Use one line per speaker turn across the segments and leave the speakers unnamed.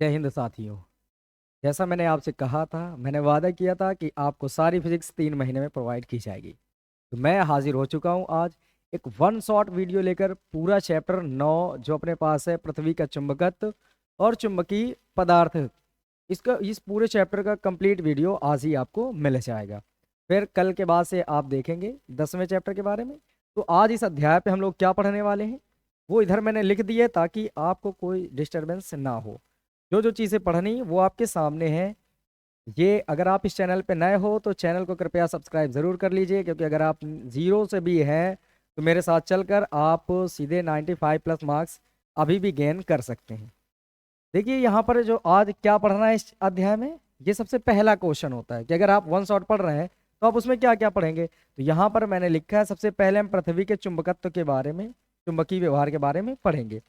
जय हिंद साथियों। जैसा मैंने आपसे कहा था, मैंने वादा किया था कि आपको सारी फिजिक्स 3 महीने में प्रोवाइड की जाएगी। तो मैं हाजिर हो चुका हूँ आज एक वन शॉट वीडियो लेकर। पूरा चैप्टर 9 जो अपने पास है, पृथ्वी का चुंबकत्व और चुंबकीय पदार्थ, इसका इस पूरे चैप्टर का कंप्लीट वीडियो आज ही आपको मिल जाएगा। फिर कल के बाद से आप देखेंगे 10वें चैप्टर के बारे में। तो आज इस अध्याय पे हम लोग क्या पढ़ने वाले हैं वो इधर मैंने लिख दिए ताकि आपको कोई डिस्टरबेंस ना हो। जो जो चीज़ें पढ़नी वो आपके सामने है। ये अगर आप इस चैनल पे नए हो तो चैनल को कृपया सब्सक्राइब ज़रूर कर लीजिए, क्योंकि अगर आप जीरो से भी हैं तो मेरे साथ चलकर आप सीधे 95+ मार्क्स अभी भी गेन कर सकते हैं। देखिए यहाँ पर जो आज क्या पढ़ना है इस अध्याय में, ये सबसे पहला क्वेश्चन होता है कि अगर आप वन शॉट पढ़ रहे हैं तो आप उसमें क्या क्या पढ़ेंगे। तो यहाँ पर मैंने लिखा है सबसे पहले हम पृथ्वी के चुंबकत्व के बारे में, चुंबकीय व्यवहार के बारे में पढ़ेंगे।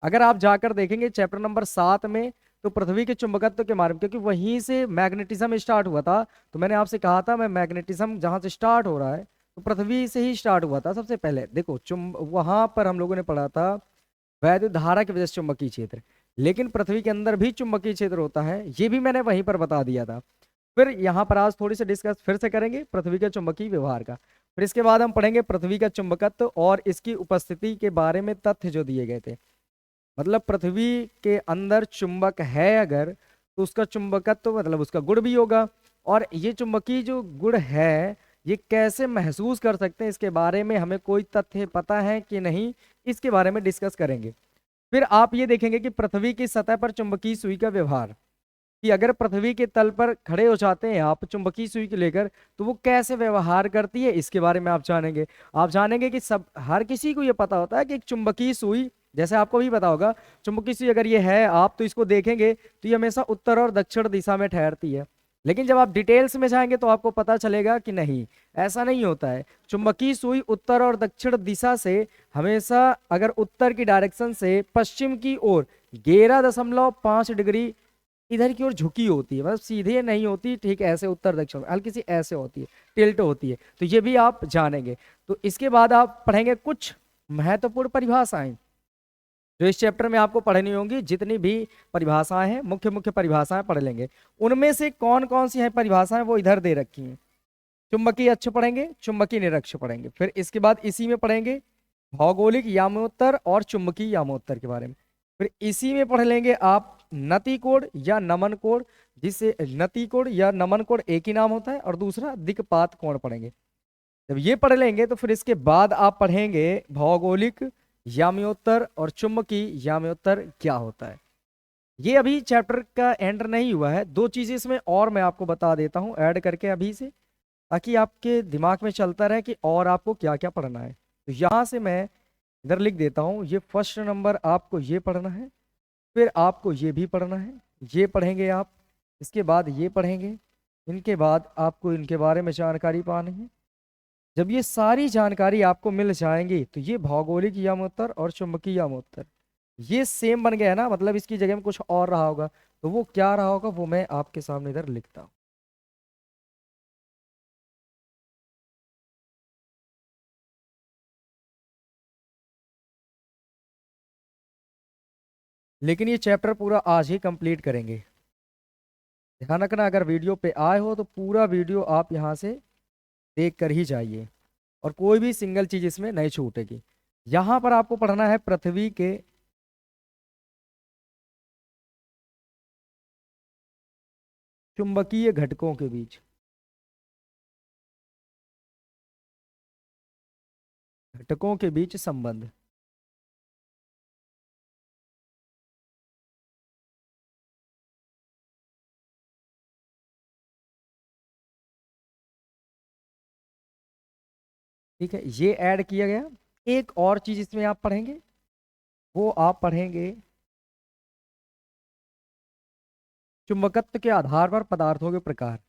अगर आप जाकर देखेंगे चैप्टर नंबर 7 में, तो पृथ्वी के चुंबकत्व के बारे में, क्योंकि वहीं से मैग्नेटिज्म स्टार्ट हुआ था। तो मैंने आपसे कहा था मैं मैग्नेटिज्म जहां से स्टार्ट हो रहा है तो पृथ्वी से ही स्टार्ट हुआ था। सबसे पहले देखो वहां पर हम लोगों ने पढ़ा था वैद्युत धारा की वजह से चुंबकीय क्षेत्र, लेकिन पृथ्वी के अंदर भी चुंबकीय क्षेत्र होता है, ये भी मैंने वहीं पर बता दिया था। फिर यहाँ पर आज थोड़ी सी डिस्कस फिर से करेंगे पृथ्वी के चुंबकीय व्यवहार का। फिर इसके बाद हम पढ़ेंगे पृथ्वी का चुंबकत्व और इसकी उपस्थिति के बारे में तथ्य जो दिए गए थे। मतलब पृथ्वी के अंदर चुंबक है अगर, तो उसका चुंबकत्व मतलब उसका गुण भी होगा। और ये चुंबकीय जो गुण है ये कैसे महसूस कर सकते हैं, इसके बारे में हमें कोई तथ्य पता है कि नहीं, इसके बारे में डिस्कस करेंगे। फिर आप ये देखेंगे कि पृथ्वी की सतह पर चुंबकीय सुई का व्यवहार, कि अगर पृथ्वी के तल पर खड़े हो जाते हैं आप चुंबकीय सुई को लेकर तो वो कैसे व्यवहार करती है, इसके बारे में आप जानेंगे। आप जानेंगे कि सब हर किसी को ये पता होता है कि एक चुंबकीय सुई, जैसे आपको भी पता होगा, चुंबकीय सुई अगर ये है आप तो इसको देखेंगे तो ये हमेशा उत्तर और दक्षिण दिशा में ठहरती है। लेकिन जब आप डिटेल्स में जाएंगे तो आपको पता चलेगा कि नहीं, ऐसा नहीं होता है। चुंबकीय सुई उत्तर और दक्षिण दिशा से हमेशा, अगर उत्तर की डायरेक्शन से पश्चिम की ओर 11.5 डिग्री इधर की ओर झुकी होती है, मतलब सीधे नहीं होती, ठीक ऐसे उत्तर दक्षिण हल्की सी ऐसे होती है, टिल्ट होती है। तो ये भी आप जानेंगे। तो इसके बाद आप पढ़ेंगे कुछ महत्वपूर्ण परिभाषाएं जो इस चैप्टर में आपको पढ़नी होंगी। जितनी भी परिभाषाएं हैं, मुख्य मुख्य परिभाषाएं पढ़ लेंगे। उनमें से कौन कौन सी हैं परिभाषाएं वो इधर दे रखी हैं। चुंबकीय अक्ष पढ़ेंगे, चुंबकीय निरक्ष पढ़ेंगे। फिर इसके बाद इसी में पढ़ेंगे भौगोलिक यामोत्तर और चुंबकीय यामोत्तर के बारे में। फिर इसी में पढ़ लेंगे आप नति कोण या नमन कोण, जिससे नति कोण या नमन कोण एक ही नाम होता है, और दूसरा दिक्पात कोण पढ़ेंगे। जब ये पढ़ लेंगे तो फिर इसके बाद आप पढ़ेंगे भौगोलिक याम्योत्तर और चुंबकीय याम्योत्तर क्या होता है। ये अभी चैप्टर का एंड नहीं हुआ है, दो चीजें इसमें और मैं आपको बता देता हूँ ऐड करके अभी से, ताकि आपके दिमाग में चलता रहे कि और आपको क्या क्या पढ़ना है। तो यहाँ से मैं इधर लिख देता हूँ, ये फर्स्ट नंबर आपको ये पढ़ना है, फिर आपको ये भी पढ़ना है, ये पढ़ेंगे आप। इसके बाद ये पढ़ेंगे, इनके बाद आपको इनके बारे में जानकारी पानी है। जब ये सारी जानकारी आपको मिल जाएंगी तो ये भौगोलिक यामोत्तर और चुंबकीय यामोत्तर ये सेम बन गया है ना, मतलब इसकी जगह में कुछ और रहा होगा, तो वो क्या रहा होगा वो मैं आपके सामने इधर लिखता हूँ। लेकिन ये चैप्टर पूरा आज ही कंप्लीट करेंगे। ध्यान रखना, अगर वीडियो पे आए हो तो पूरा वीडियो आप यहाँ से देख कर ही जाइए, और कोई भी सिंगल चीज इसमें नहीं छूटेगी। यहाँ पर आपको पढ़ना है पृथ्वी के चुंबकीय घटकों के बीच, घटकों के बीच संबंध। ठीक है, ये ऐड किया गया। एक और चीज इसमें आप पढ़ेंगे, वो आप पढ़ेंगे चुंबकत्व के आधार पर पदार्थों के प्रकार।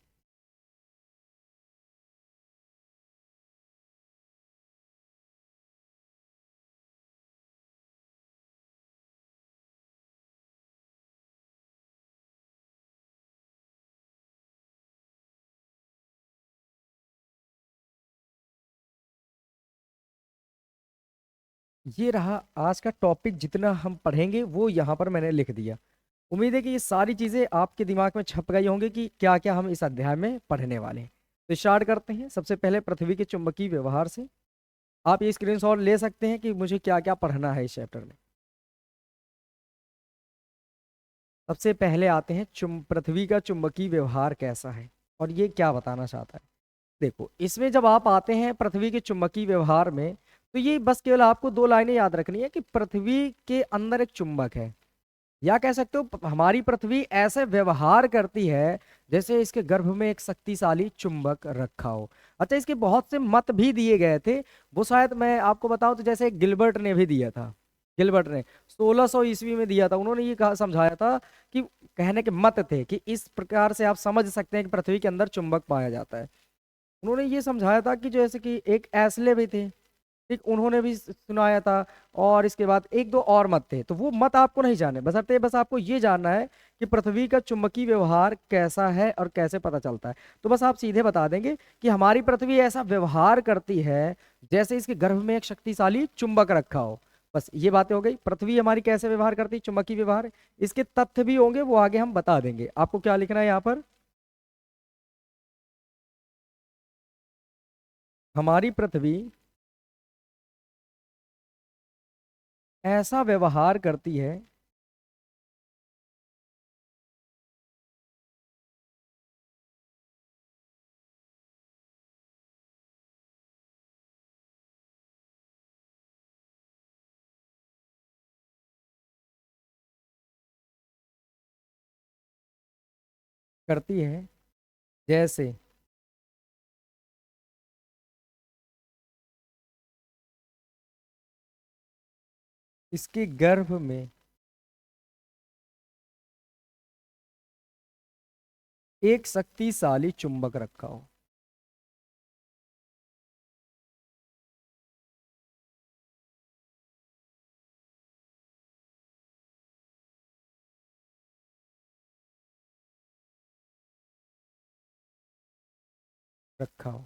ये रहा आज का टॉपिक, जितना हम पढ़ेंगे वो यहाँ पर मैंने लिख दिया। उम्मीद है कि ये सारी चीज़ें आपके दिमाग में छप गई होंगी कि क्या क्या हम इस अध्याय में पढ़ने वाले हैं। तो स्टार्ट करते हैं सबसे पहले पृथ्वी के चुंबकीय व्यवहार से। आप ये स्क्रीनशॉट ले सकते हैं कि मुझे क्या क्या पढ़ना है इस चैप्टर में। सबसे पहले आते हैं पृथ्वी का चुंबकीय व्यवहार कैसा है और ये क्या बताना चाहता है। देखो, इसमें जब आप आते हैं पृथ्वी के चुंबकीय व्यवहार में, तो ये बस केवल आपको दो लाइनें याद रखनी है कि पृथ्वी के अंदर एक चुंबक है, या कह सकते हो हमारी पृथ्वी ऐसे व्यवहार करती है जैसे इसके गर्भ में एक शक्तिशाली चुंबक रखा हो। अच्छा, इसके बहुत से मत भी दिए गए थे। वो शायद मैं आपको बताऊं तो जैसे गिलबर्ट ने भी दिया था। गिलबर्ट ने 1600 ईस्वी में दिया था। उन्होंने ये कहा, समझाया था कि कहने के मत थे कि इस प्रकार से आप समझ सकते हैं कि पृथ्वी के अंदर चुंबक पाया जाता है। उन्होंने ये समझाया था कि जैसे कि एक ऐसले भी थे, ठीक, उन्होंने भी सुनाया था। और इसके बाद एक दो और मत थे, तो वो मत आपको नहीं जाने, बस आपको ये जानना है कि पृथ्वी का चुंबकीय व्यवहार कैसा है और कैसे पता चलता है। तो बस आप सीधे बता देंगे कि हमारी पृथ्वी ऐसा व्यवहार करती है जैसे इसके गर्भ में एक शक्तिशाली चुंबक रखा हो। बस ये बातें हो गई, पृथ्वी हमारी कैसे व्यवहार करती है, चुंबकीय व्यवहार। इसके तथ्य भी होंगे, वो आगे हम बता देंगे। आपको क्या लिखना है यहाँ पर, हमारी पृथ्वी ऐसा व्यवहार करती है, करती है जैसे इसके गर्भ में एक शक्तिशाली चुंबक रखा हो। रखा हो,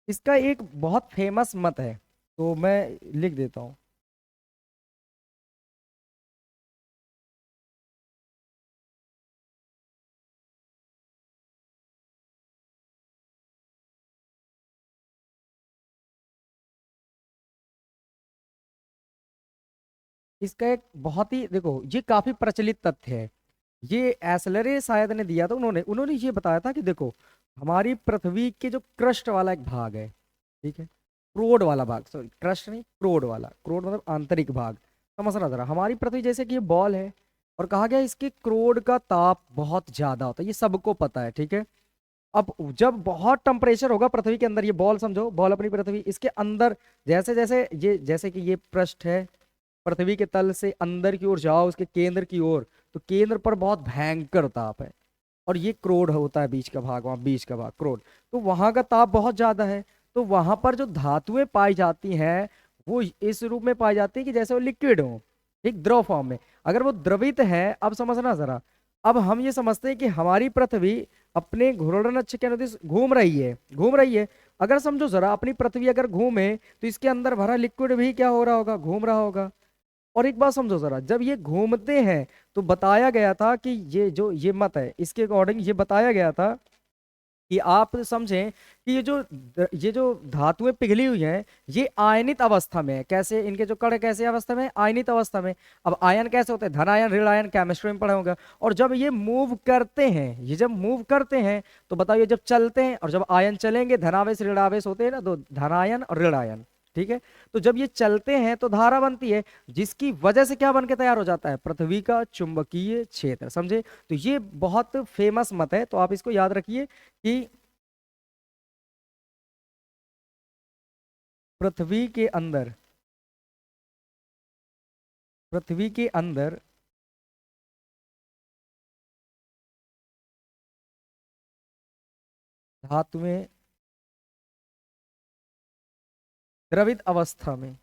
इसका एक बहुत फेमस मत है, तो मैं लिख देता हूं। इसका एक बहुत ही, देखो, ये काफी प्रचलित तथ्य है। ये एसलरे शायद ने दिया था। उन्होंने उन्होंने ये बताया था कि देखो, हमारी पृथ्वी के जो क्रस्ट वाला एक भाग है, ठीक है, क्रोड वाला भाग, सॉरी क्रस्ट नहीं, क्रोड वाला, क्रोड मतलब आंतरिक भाग। समझना जरा, हमारी पृथ्वी जैसे कि ये बॉल है, और कहा गया इसके क्रोड का ताप बहुत ज्यादा होता है, ये सबको पता है, ठीक है। अब जब बहुत टेम्परेचर होगा पृथ्वी के अंदर, ये बॉल समझो, बॉल अपनी पृथ्वी, इसके अंदर जैसे जैसे ये, जैसे कि ये पृष्ठ है, पृथ्वी के तल से अंदर की ओर जाओ उसके केंद्र की ओर, तो केंद्र पर बहुत भयंकर ताप है। और ये क्रोड होता है, बीच का भाग, वहां बीच का भाग क्रोड, तो वहां का ताप बहुत ज्यादा है। तो वहां पर जो धातुएं पाई जाती हैं वो इस रूप में पाई जाती है कि जैसे वो लिक्विड हो, ठीक, द्रव फॉर्म में। अगर वो द्रवित है, अब समझना जरा, अब हम ये समझते हैं कि हमारी पृथ्वी अपने घूर्णन अक्ष के अनुदिश घूम रही है, घूम रही है। अगर समझो जरा, अपनी पृथ्वी अगर घूमे तो इसके अंदर भरा लिक्विड भी क्या हो रहा होगा, घूम रहा होगा। और एक बात समझो जरा, जब ये घूमते हैं तो बताया गया था कि ये जो ये मत है, इसके अकॉर्डिंग ये बताया गया था कि आप समझें कि ये जो धातुएं पिघली हुई हैं, ये आयनित अवस्था में है। कैसे, इनके जो कण कैसे अवस्था में है, आयनित अवस्था में। अब आयन कैसे होते हैं, धन आयन ऋण आयन, केमिस्ट्री में पढ़े होंगे। और जब ये मूव करते हैं, ये जब मूव करते हैं, तो बताइए, जब चलते हैं और जब आयन चलेंगे, धनावेश ऋणावेश होते हैं ना, तो धन आयन और ऋण आयन, ठीक है। तो जब ये चलते हैं तो धारा बनती है, जिसकी वजह से क्या बन के तैयार हो जाता है, पृथ्वी का चुंबकीय क्षेत्र, समझे। तो ये बहुत फेमस मत है, तो आप इसको याद रखिए कि पृथ्वी के अंदर, पृथ्वी के अंदर धातुएं द्रवित अवस्था में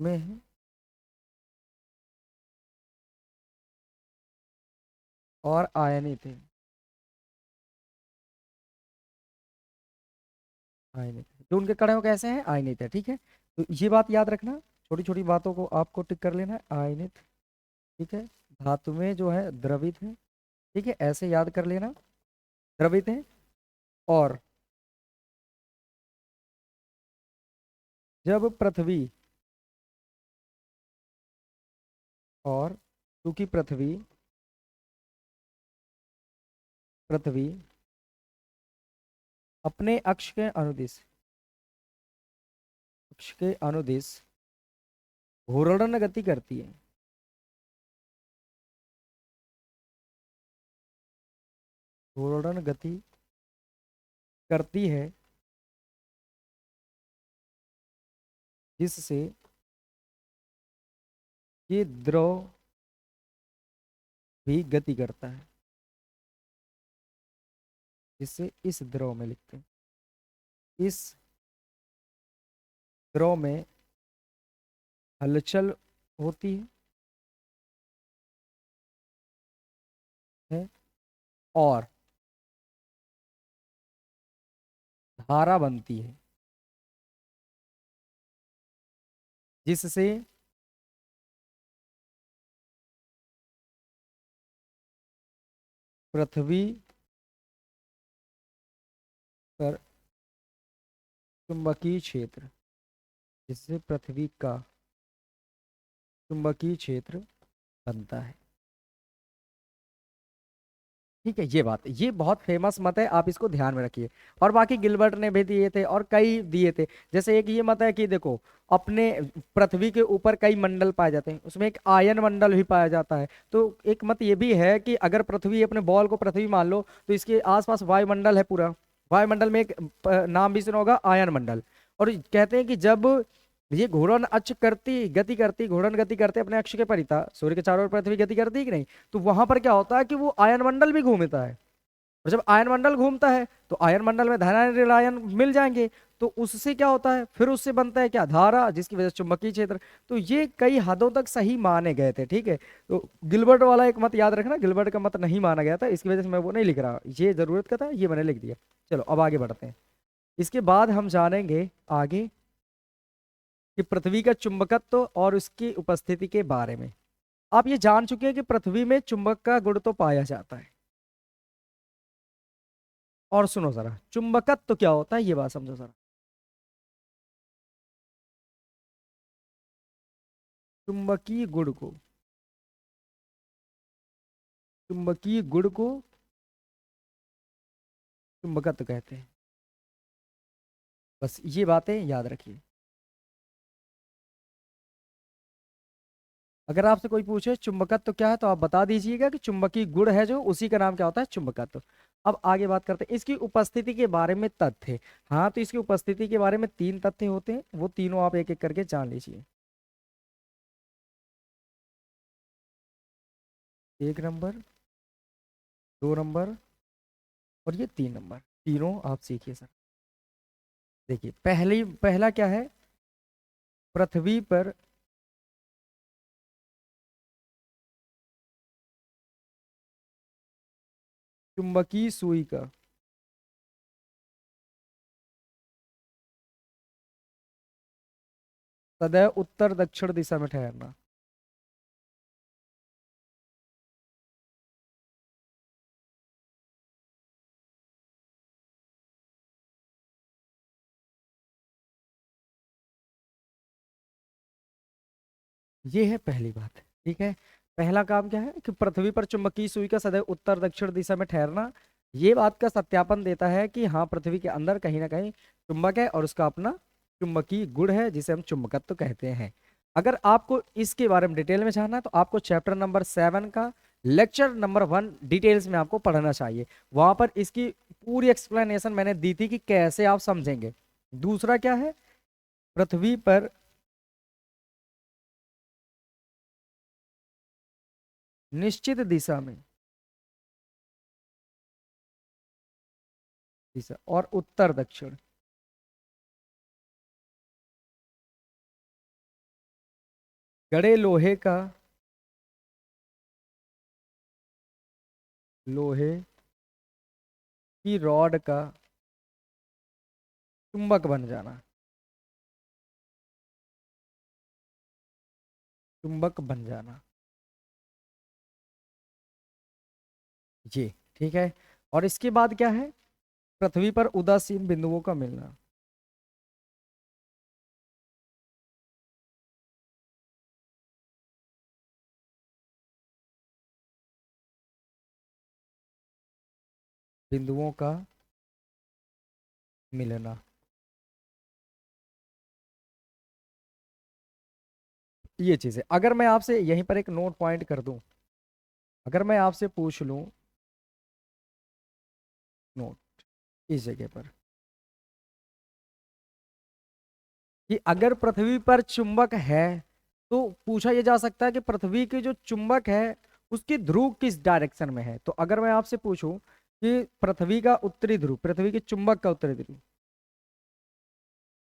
है और आयनित है, आयनित है। जो उनके कण हैं वो कैसे हैं, आयनित है, ठीक है। तो ये बात याद रखना, छोटी छोटी बातों को आपको टिक कर लेना है। आयनित, ठीक है, धातु में जो है द्रवित है, ठीक है, ऐसे याद कर लेना, द्रवित है। और जब पृथ्वी, और चूंकि पृथ्वी पृथ्वी अपने अक्ष के अनुदिश घूर्णन गति करती है, घूर्णन गति करती है, जिससे ये द्रव भी गति करता है, जिससे इस द्रव में लिखते हैं, इस द्रव में हलचल होती है और धारा बनती है, जिससे पृथ्वी पर चुंबकीय क्षेत्र, जिससे पृथ्वी का चुंबकीय क्षेत्र बनता है। ठीक है, ये बात, ये बहुत फेमस मत है, आप इसको ध्यान में रखिए। और बाकी गिलबर्ट ने भी दिए थे और कई दिए थे। जैसे एक ये मत है कि देखो, अपने पृथ्वी के ऊपर कई मंडल पाए जाते हैं, उसमें एक आयन मंडल भी पाया जाता है। तो एक मत ये भी है कि अगर पृथ्वी, अपने बॉल को पृथ्वी मान लो, तो इसके आसपास वायुमंडल है पूरा। वायुमंडल में एक नाम भी सुना होगा, आयन मंडल। और कहते हैं कि जब ये घूर्णन अक्ष करती गति करती, घूर्णन गति करते अपने अक्ष के परिता, सूर्य के चारों ओर पृथ्वी गति करती है कि नहीं, तो वहां पर क्या होता है कि वो आयन मंडल भी घूमता है। और जब आयन मंडल घूमता है तो आयन मंडल में धनायन ऋण आयन मिल जाएंगे। तो उससे क्या होता है, फिर उससे बनता है क्या, धारा, जिसकी वजह से चुंबकीय क्षेत्र। तो ये कई हदों तक सही माने गए थे। ठीक है, तो गिलबर्ट वाला एक मत याद रखना, गिलबर्ट का मत नहीं माना गया था, इसकी वजह से मैं वो नहीं लिख रहा, ये जरूरत का था, ये मैंने लिख दिया। चलो अब आगे बढ़ते हैं। इसके बाद हम जानेंगे आगे कि पृथ्वी का चुंबकत्व और उसकी उपस्थिति के बारे में। आप ये जान चुके हैं कि पृथ्वी में चुंबक का गुण तो पाया जाता है। और सुनो जरा, चुंबकत्व क्या होता है, ये बात समझो जरा। चुंबकीय गुण को, चुंबकीय गुण को चुंबकत्व कहते हैं। बस ये बातें याद रखिए। अगर आपसे कोई पूछे चुंबकत्व क्या है, तो आप बता दीजिएगा कि चुंबकीय गुण है जो, उसी का नाम क्या होता है, चुंबकत्व। अब आगे बात करते हैं इसकी उपस्थिति के बारे में, तथ्य। हाँ, तो इसकी उपस्थिति के बारे में तीन तथ्य होते हैं, वो तीनों आप एक एक करके जान लीजिए। एक नंबर, दो नंबर, और ये तीन नंबर, तीनों आप सीखिए सर। देखिए, पहला क्या है, पृथ्वी पर चुंबकीय सुई का सदैव उत्तर दक्षिण दिशा में ठहरना। ये है पहली बात। ठीक है, पहला काम क्या है कि पृथ्वी पर चुंबकीय सुई का सदैव उत्तर दक्षिण दिशा में ठहरना। ये बात का सत्यापन देता है कि हाँ, पृथ्वी के अंदर कहीं ना कहीं चुंबक है और उसका अपना चुंबकीय गुण है, जिसे हम चुंबकत्व कहते हैं। अगर आपको इसके बारे में डिटेल में जानना है, तो आपको चैप्टर नंबर 7 का लेक्चर नंबर 1 डिटेल्स में आपको पढ़ना चाहिए। वहां पर इसकी पूरी एक्सप्लेनेशन मैंने दी थी कि कैसे आप समझेंगे। दूसरा क्या है, पृथ्वी पर निश्चित दिशा में, दिशा और उत्तर दक्षिण, गड़े लोहे की रॉड का चुंबक बन जाना। चुंबक बन जाना, ये ठीक है। और इसके बाद क्या है, पृथ्वी पर उदासीन बिंदुओं का मिलना। बिंदुओं का मिलना, ये चीज है। अगर मैं आपसे यहीं पर एक नोट पॉइंट कर दूं, अगर मैं आपसे पूछ लूं, नोट इस जगह पर, कि अगर पृथ्वी पर चुंबक है तो पूछा यह जा सकता है कि पृथ्वी के जो चुंबक है उसकी ध्रुव किस डायरेक्शन में है। तो अगर मैं आपसे पूछूं कि पृथ्वी का उत्तरी ध्रुव, पृथ्वी के चुंबक का उत्तरी ध्रुव,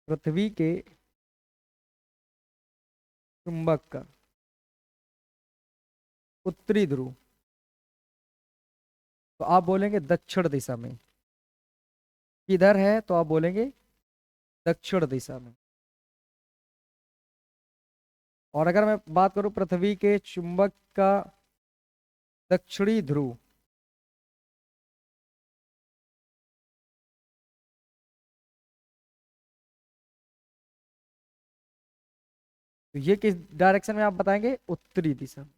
पृथ्वी के चुंबक का उत्तरी ध्रुव, तो आप बोलेंगे दक्षिण दिशा में। किधर है तो आप बोलेंगे दक्षिण दिशा में। और अगर मैं बात करूं पृथ्वी के चुंबक का दक्षिणी ध्रुव, तो ये किस डायरेक्शन में आप बताएंगे, उत्तरी दिशा में।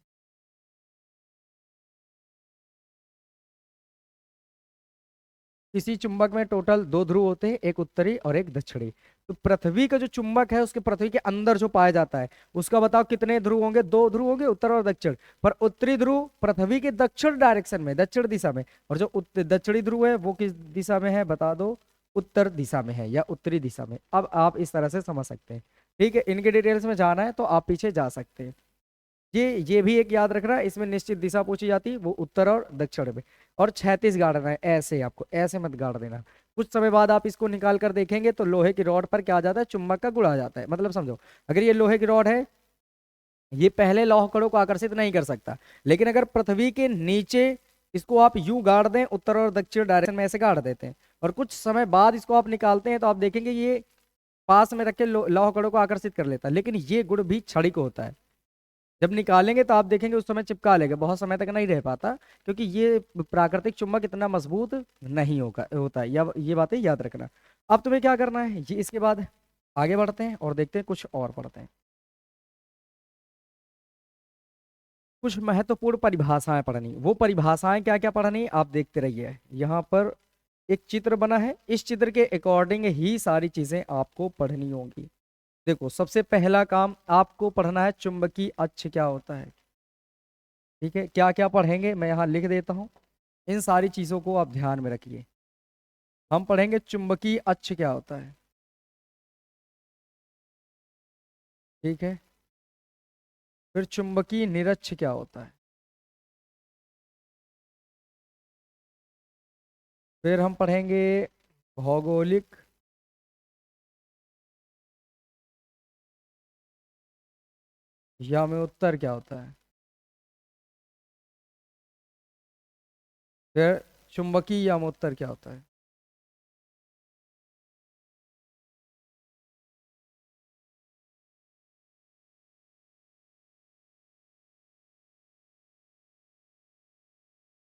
किसी चुंबक में टोटल दो ध्रुव होते हैं, एक उत्तरी और एक दक्षिणी। तो पृथ्वी का जो चुंबक है उसके पृथ्वी के अंदर जो पाया जाता है उसका बताओ कितने ध्रुव होंगे, दो ध्रुव होंगे, उत्तर और दक्षिण। पर उत्तरी ध्रुव पृथ्वी के दक्षिण डायरेक्शन में, दक्षिण दिशा में, और जो दक्षिणी ध्रुव है वो किस दिशा में है बता दो, उत्तर दिशा में है या उत्तरी दिशा में। अब आप इस तरह से समझ सकते हैं। ठीक है, इनके डिटेल्स में जाना है तो आप पीछे जा सकते हैं। ये भी एक याद रखना, इसमें निश्चित दिशा पूछी जाती है, वो उत्तर और दक्षिण में। और 36 गाड़ना है, ऐसे आपको ऐसे मत गाड़ देना। कुछ समय बाद आप इसको निकाल कर देखेंगे तो लोहे की रॉड पर क्या आ जाता है, चुंबक का गुण आ जाता है। मतलब समझो, अगर ये लोहे की रॉड है, ये पहले लौह कणों को आकर्षित नहीं कर सकता, लेकिन अगर पृथ्वी के नीचे इसको आप यूं गाड़ दें, उत्तर और दक्षिण डायरेक्शन में ऐसे गाड़ देते हैं, और कुछ समय बाद इसको आप निकालते हैं तो आप देखेंगे ये पास में रख के लौह कणों को आकर्षित कर लेता है। लेकिन ये गुण भी क्षणिक होता है, जब निकालेंगे तो आप देखेंगे उस समय चिपका लेगा, बहुत समय तक नहीं रह पाता, क्योंकि ये प्राकृतिक चुंबक इतना मजबूत नहीं होगा होता है। या ये बातें याद रखना। अब तुम्हें क्या करना है, ये इसके बाद आगे बढ़ते हैं और देखते हैं, कुछ और पढ़ते हैं। कुछ महत्वपूर्ण परिभाषाएं पढ़नी, वो परिभाषाएं क्या क्या पढ़नी आप देखते रहिए। यहाँ पर एक चित्र बना है, इस चित्र के अकॉर्डिंग ही सारी चीजें आपको पढ़नी होंगी। देखो, सबसे पहला काम आपको पढ़ना है चुंबकीय अक्ष क्या होता है। ठीक है, क्या क्या पढ़ेंगे मैं यहाँ लिख देता हूँ, इन सारी चीजों को आप ध्यान में रखिए। हम पढ़ेंगे चुंबकीय अक्ष क्या होता है। ठीक है, फिर चुंबकीय निरक्ष क्या होता है। फिर हम पढ़ेंगे भौगोलिक या में उत्तर क्या होता है। फिर चुंबकीय या में उत्तर क्या होता है।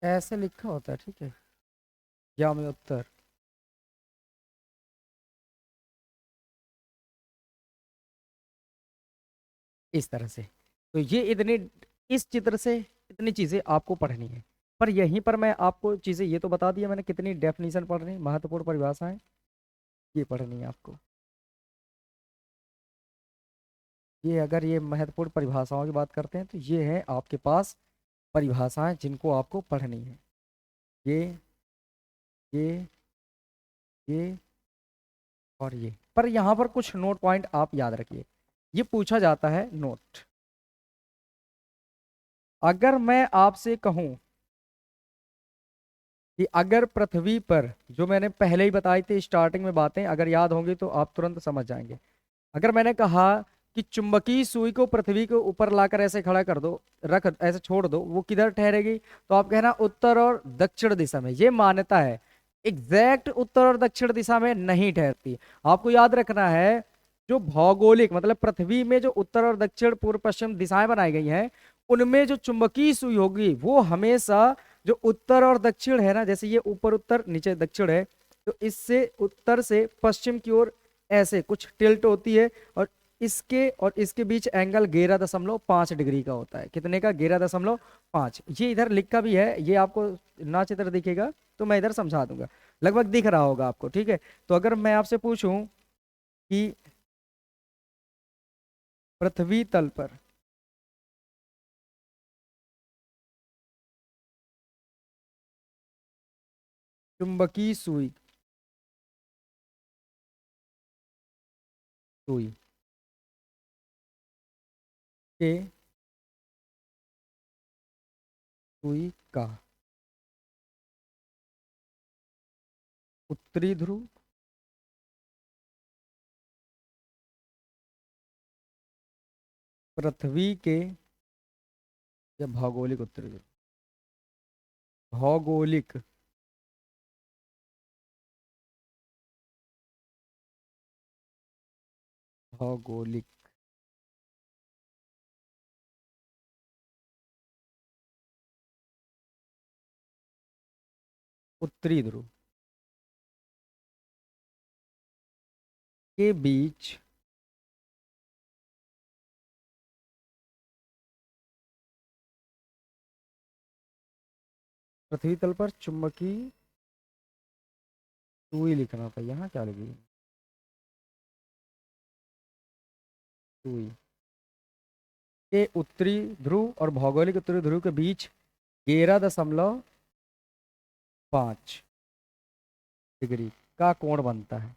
ऐसे लिखा होता है, ठीक है, या में उत्तर। इस तरह से, तो ये इतनी, इस चित्र से इतनी चीजें आपको पढ़नी है। पर यहीं पर मैं आपको चीजें ये तो बता दिया मैंने, कितनी डेफिनेशन पढ़नी, महत्वपूर्ण परिभाषाएं ये पढ़नी है आपको। ये अगर ये महत्वपूर्ण परिभाषाओं की बात करते हैं तो ये है आपके पास परिभाषाएं जिनको आपको पढ़नी है। ये ये ये और ये। पर यहाँ पर कुछ नोट पॉइंट आप याद रखिए, ये पूछा जाता है नोट। अगर मैं आपसे कहूं कि अगर पृथ्वी पर, जो मैंने पहले ही बताई थी स्टार्टिंग में बातें, अगर याद होंगी तो आप तुरंत समझ जाएंगे। अगर मैंने कहा कि चुंबकीय सुई को पृथ्वी के ऊपर लाकर ऐसे खड़ा कर दो, रख ऐसे छोड़ दो, वो किधर ठहरेगी, तो आप कहना उत्तर और दक्षिण दिशा में। ये मान्यता है, एग्जैक्ट उत्तर और दक्षिण दिशा में नहीं ठहरती। आपको याद रखना है जो भौगोलिक मतलब पृथ्वी में जो उत्तर और दक्षिण पूर्व पश्चिम दिशाएं बनाई गई हैं, उनमें जो चुंबकीय सुई होगी वो हमेशा जो उत्तर और दक्षिण है ना, जैसे ये ऊपर उत्तर नीचे दक्षिण है, तो इससे उत्तर से पश्चिम की ओर ऐसे कुछ टिल्ट होती है, और इसके बीच एंगल 11.5 डिग्री का होता है। कितने का? 11.5। ये इधर लिखा भी है, ये आपको ना चित्र दिखेगा तो मैं इधर समझा दूंगा, लगभग दिख रहा होगा आपको, ठीक है। तो अगर मैं आपसे पूछूं कि पृथ्वी तल पर चुंबकीय सुई सुई के सुई का उत्तरी ध्रुव, पृथ्वी के या भौगोलिक उत्तरी ध्रुव, भौगोलिक भौगोलिक उत्तरी ध्रुव के बीच पृथ्वी तल पर चुंबकीय सुई लिखना था, यहाँ क्या लिखी? सुई के उत्तरी ध्रुव और भौगोलिक उत्तरी ध्रुव के बीच 11.5 डिग्री का कोण बनता है।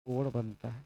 कोण बनता है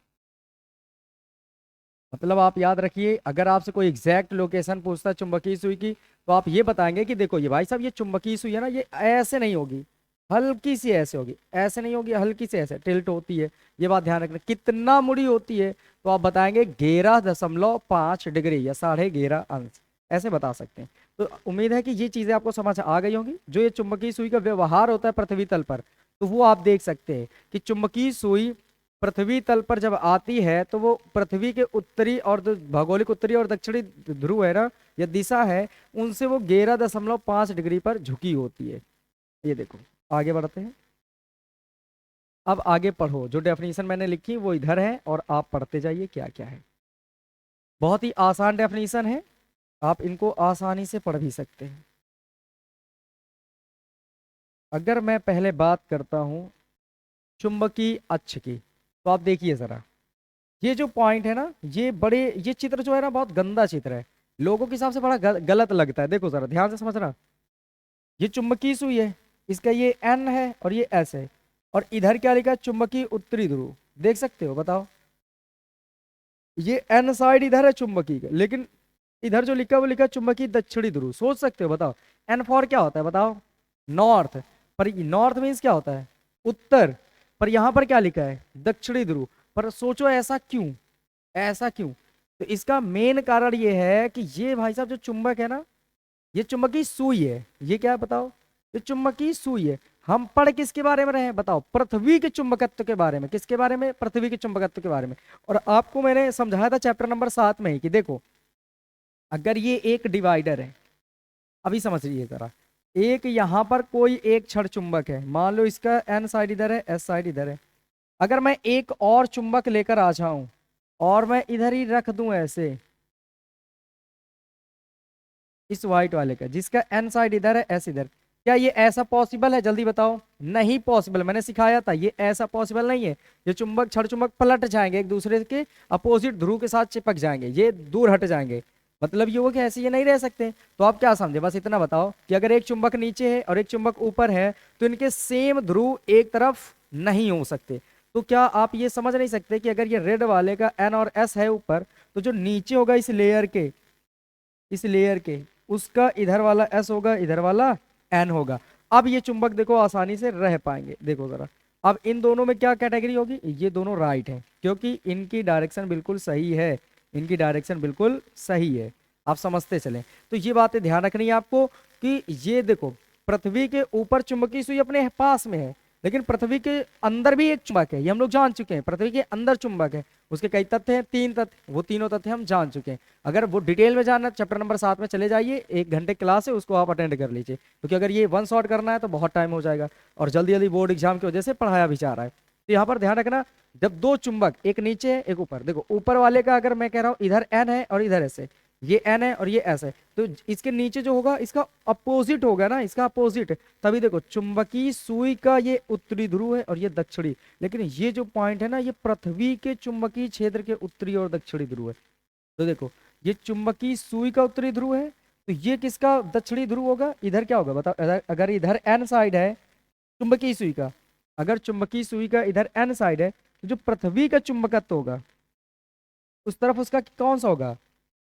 मतलब आप याद रखिए, अगर आपसे कोई एग्जैक्ट लोकेशन पूछता है चुंबकीय सुई की, तो आप ये बताएंगे कि देखो ये भाई साहब ये चुंबकीय सुई है ना, ये ऐसे नहीं होगी, हल्की सी ऐसे होगी, ऐसे नहीं होगी, हल्की सी ऐसे टिल्ट होती है। ये बात ध्यान रखना। कितना मुड़ी होती है? तो आप बताएंगे 11.5 डिग्री या 11.5 अंश, ऐसे बता सकते हैं। तो उम्मीद है कि ये चीजें आपको समझ आ गई होंगी। जो ये चुंबकीय सुई का व्यवहार होता है पृथ्वी तल पर, तो वो आप देख सकते हैं कि चुंबकीय सुई पृथ्वी तल पर जब आती है तो वो पृथ्वी के उत्तरी और जो भौगोलिक उत्तरी और दक्षिणी ध्रुव है ना, या दिशा है, उनसे वो 11.5 डिग्री पर झुकी होती है। ये देखो, आगे बढ़ते हैं। अब आगे पढ़ो, जो डेफिनेशन मैंने लिखी वो इधर है और आप पढ़ते जाइए क्या क्या है। बहुत ही आसान डेफिनेशन है, आप इनको आसानी से पढ़ भी सकते हैं। अगर मैं पहले बात करता हूं चुंबकीय अक्ष की, तो आप देखिए जरा, ये जो पॉइंट है ना, ये चित्र जो है ना बहुत गंदा चित्र है, लोगों के हिसाब से बड़ा गलत लगता है। देखो जरा ध्यान से समझना, ये चुंबकीय सुई है, इसका ये एन है और ये एस है, और इधर क्या लिखा है? चुंबकीय उत्तरी ध्रुव। देख सकते हो? बताओ, ये एन साइड इधर है चुंबकीय का, लेकिन इधर जो लिखा है वो लिखा है चुंबकीय दक्षिणी ध्रुव। सोच सकते हो? बताओ, एन फॉर क्या होता है? बताओ, नॉर्थ। पर नॉर्थ मीन्स क्या होता है? उत्तर। पर यहां पर क्या लिखा है? दक्षिणी ध्रुव। पर सोचो ऐसा क्यों? ऐसा क्यों? तो इसका मेन कारण ये है कि ये भाई साहब जो चुंबक है ना, ये चुंबकीय सुई है। ये क्या है बताओ? ये चुंबकीय सुई है। हम पढ़ किसके बारे में रहे हैं? बताओ, पृथ्वी के चुंबकत्व के बारे में। किसके बारे में? पृथ्वी के चुंबकत्व के बारे में। और आपको मैंने समझाया था चैप्टर नंबर 7 में ही कि देखो, अगर ये एक डिवाइडर है, अभी समझ लीजिए जरा, एक यहां पर कोई एक क्षण चुंबक है, मान लो इसका एन साइड इधर है, एस साइड इधर है। अगर मैं एक और चुंबक लेकर आ जाऊं और मैं इधर ही रख दूं ऐसे, इस वाइट वाले का जिसका एन साइड इधर है, एस इधर, क्या ये ऐसा पॉसिबल है? जल्दी बताओ। नहीं पॉसिबल। मैंने सिखाया था ये ऐसा पॉसिबल नहीं है। ये चुंबक क्षण चुंबक पलट जाएंगे, एक दूसरे के अपोजिट ध्रुव के साथ चिपक जाएंगे, ये दूर हट जाएंगे। मतलब ये वो कि ऐसे ये नहीं रह सकते। तो आप क्या समझे? बस इतना बताओ कि अगर एक चुंबक नीचे है और एक चुंबक ऊपर है, तो इनके सेम ध्रुव एक तरफ नहीं हो सकते। तो क्या आप ये समझ नहीं सकते कि अगर ये रेड वाले का एन और एस है ऊपर, तो जो नीचे होगा इस लेयर के उसका इधर वाला एस होगा, इधर वाला एन होगा। अब ये चुंबक देखो आसानी से रह पाएंगे। देखो जरा, अब इन दोनों में क्या कैटेगरी होगी? ये दोनों राइट है, क्योंकि इनकी डायरेक्शन बिल्कुल सही है। इनकी डायरेक्शन बिल्कुल सही है। आप समझते चलें। तो ये बातें ध्यान रखनी है आपको कि ये देखो, पृथ्वी के ऊपर चुंबकीय सुई अपने पास में है, लेकिन पृथ्वी के अंदर भी एक चुंबक है, ये हम लोग जान चुके हैं। पृथ्वी के अंदर चुंबक है, उसके कई तथ्य हैं, 3 तथ्य, वो तीनों तथ्य हम जान चुके हैं। अगर वो डिटेल में जानना, चैप्टर नंबर 7 में चले जाइए, 1 घंटे क्लास है, उसको आप अटेंड कर लीजिए, क्योंकि अगर ये वन शॉट करना है तो बहुत टाइम हो जाएगा, और जल्दी जल्दी बोर्ड एग्जाम की वजह से पढ़ाया भी जा रहा है। तो यहाँ पर ध्यान रखना, जब दो चुंबक, एक नीचे है एक ऊपर, देखो ऊपर वाले का अगर मैं कह रहा हूँ इधर एन है और इधर एस है, ये एन है और ये एस है, तो इसके नीचे जो होगा इसका अपोजिट होगा ना, इसका अपोजिट। तभी देखो चुंबकीय सुई का ये उत्तरी ध्रुव है और ये दक्षिणी, लेकिन ये जो पॉइंट है ना, ये पृथ्वी के चुंबकीय क्षेत्र के उत्तरी और दक्षिणी ध्रुव है। तो देखो ये चुंबकीय सुई का उत्तरी ध्रुव है, तो ये किसका दक्षिणी ध्रुव होगा? इधर क्या होगा बताओ, अगर इधर एन साइड है चुंबकीय सुई का, अगर चुंबकीय सुई का इधर एन साइड है, तो जो पृथ्वी का चुंबकत्व होगा उस तरफ उसका कौन सा होगा?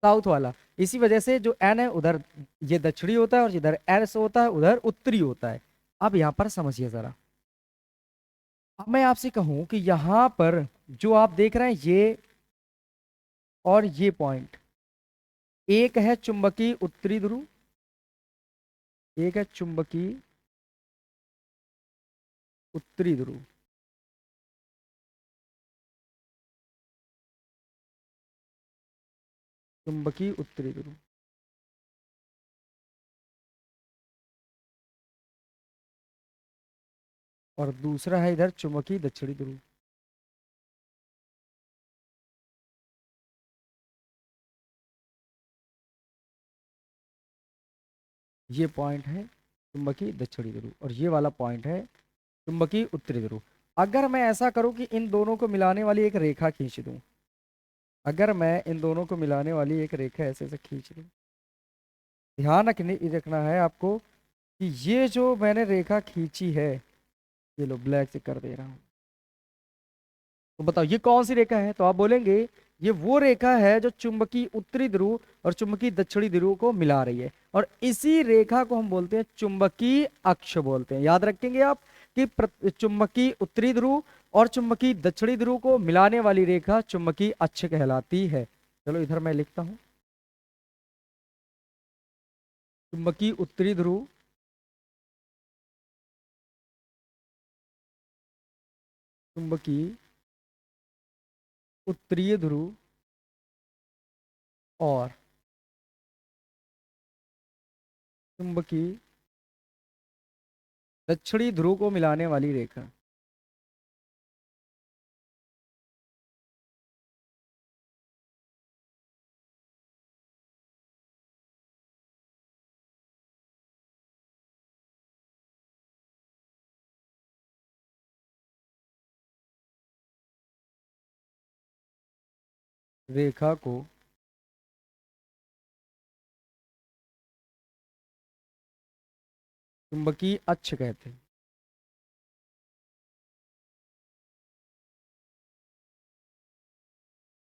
साउथ वाला। इसी वजह से जो एन है उधर ये दक्षिणी होता है, और जिधर एस होता है उधर उत्तरी होता है। अब यहाँ पर समझिए जरा, अब मैं आपसे कहूं कि यहाँ पर जो आप देख रहे हैं ये और ये पॉइंट, एक है चुंबकीय उत्तरी ध्रुव, एक है चुंबकीय उत्तरी ध्रुव। चुंबकीय उत्तरी ध्रुव, और दूसरा है इधर चुंबकीय दक्षिणी ध्रुव। ये पॉइंट है चुंबकीय दक्षिणी ध्रुव, और ये वाला पॉइंट है चुंबकीय उत्तरी ध्रुव। अगर मैं ऐसा करूं कि इन दोनों को मिलाने वाली एक रेखा खींच दूं, अगर मैं इन दोनों को मिलाने वाली एक रेखा ऐसे से खींच दूं, ध्यान रखना है आपको कि ये जो मैंने रेखा खींची है, ये लो ब्लैक से कर दे रहा हूं, तो बताओ ये कौन सी रेखा है? तो आप बोलेंगे ये वो रेखा है जो चुंबकीय उत्तरी ध्रुव और चुंबकीय दक्षिणी ध्रुव को मिला रही है, और इसी रेखा को हम बोलते हैं चुंबकीय अक्ष बोलते हैं। याद रखेंगे आप कि चुंबकीय उत्तरी ध्रुव और चुंबकीय दक्षिणी ध्रुव को मिलाने वाली रेखा चुंबकीय अक्ष कहलाती है। चलो इधर मैं लिखता हूं, चुंबकीय उत्तरी ध्रुव, चुंबकीय उत्तरीय ध्रुव और चुंबकीय दक्षिणी ध्रुव को मिलाने वाली रेखा। रेखा को चुंबकीय अक्ष कहते हैं।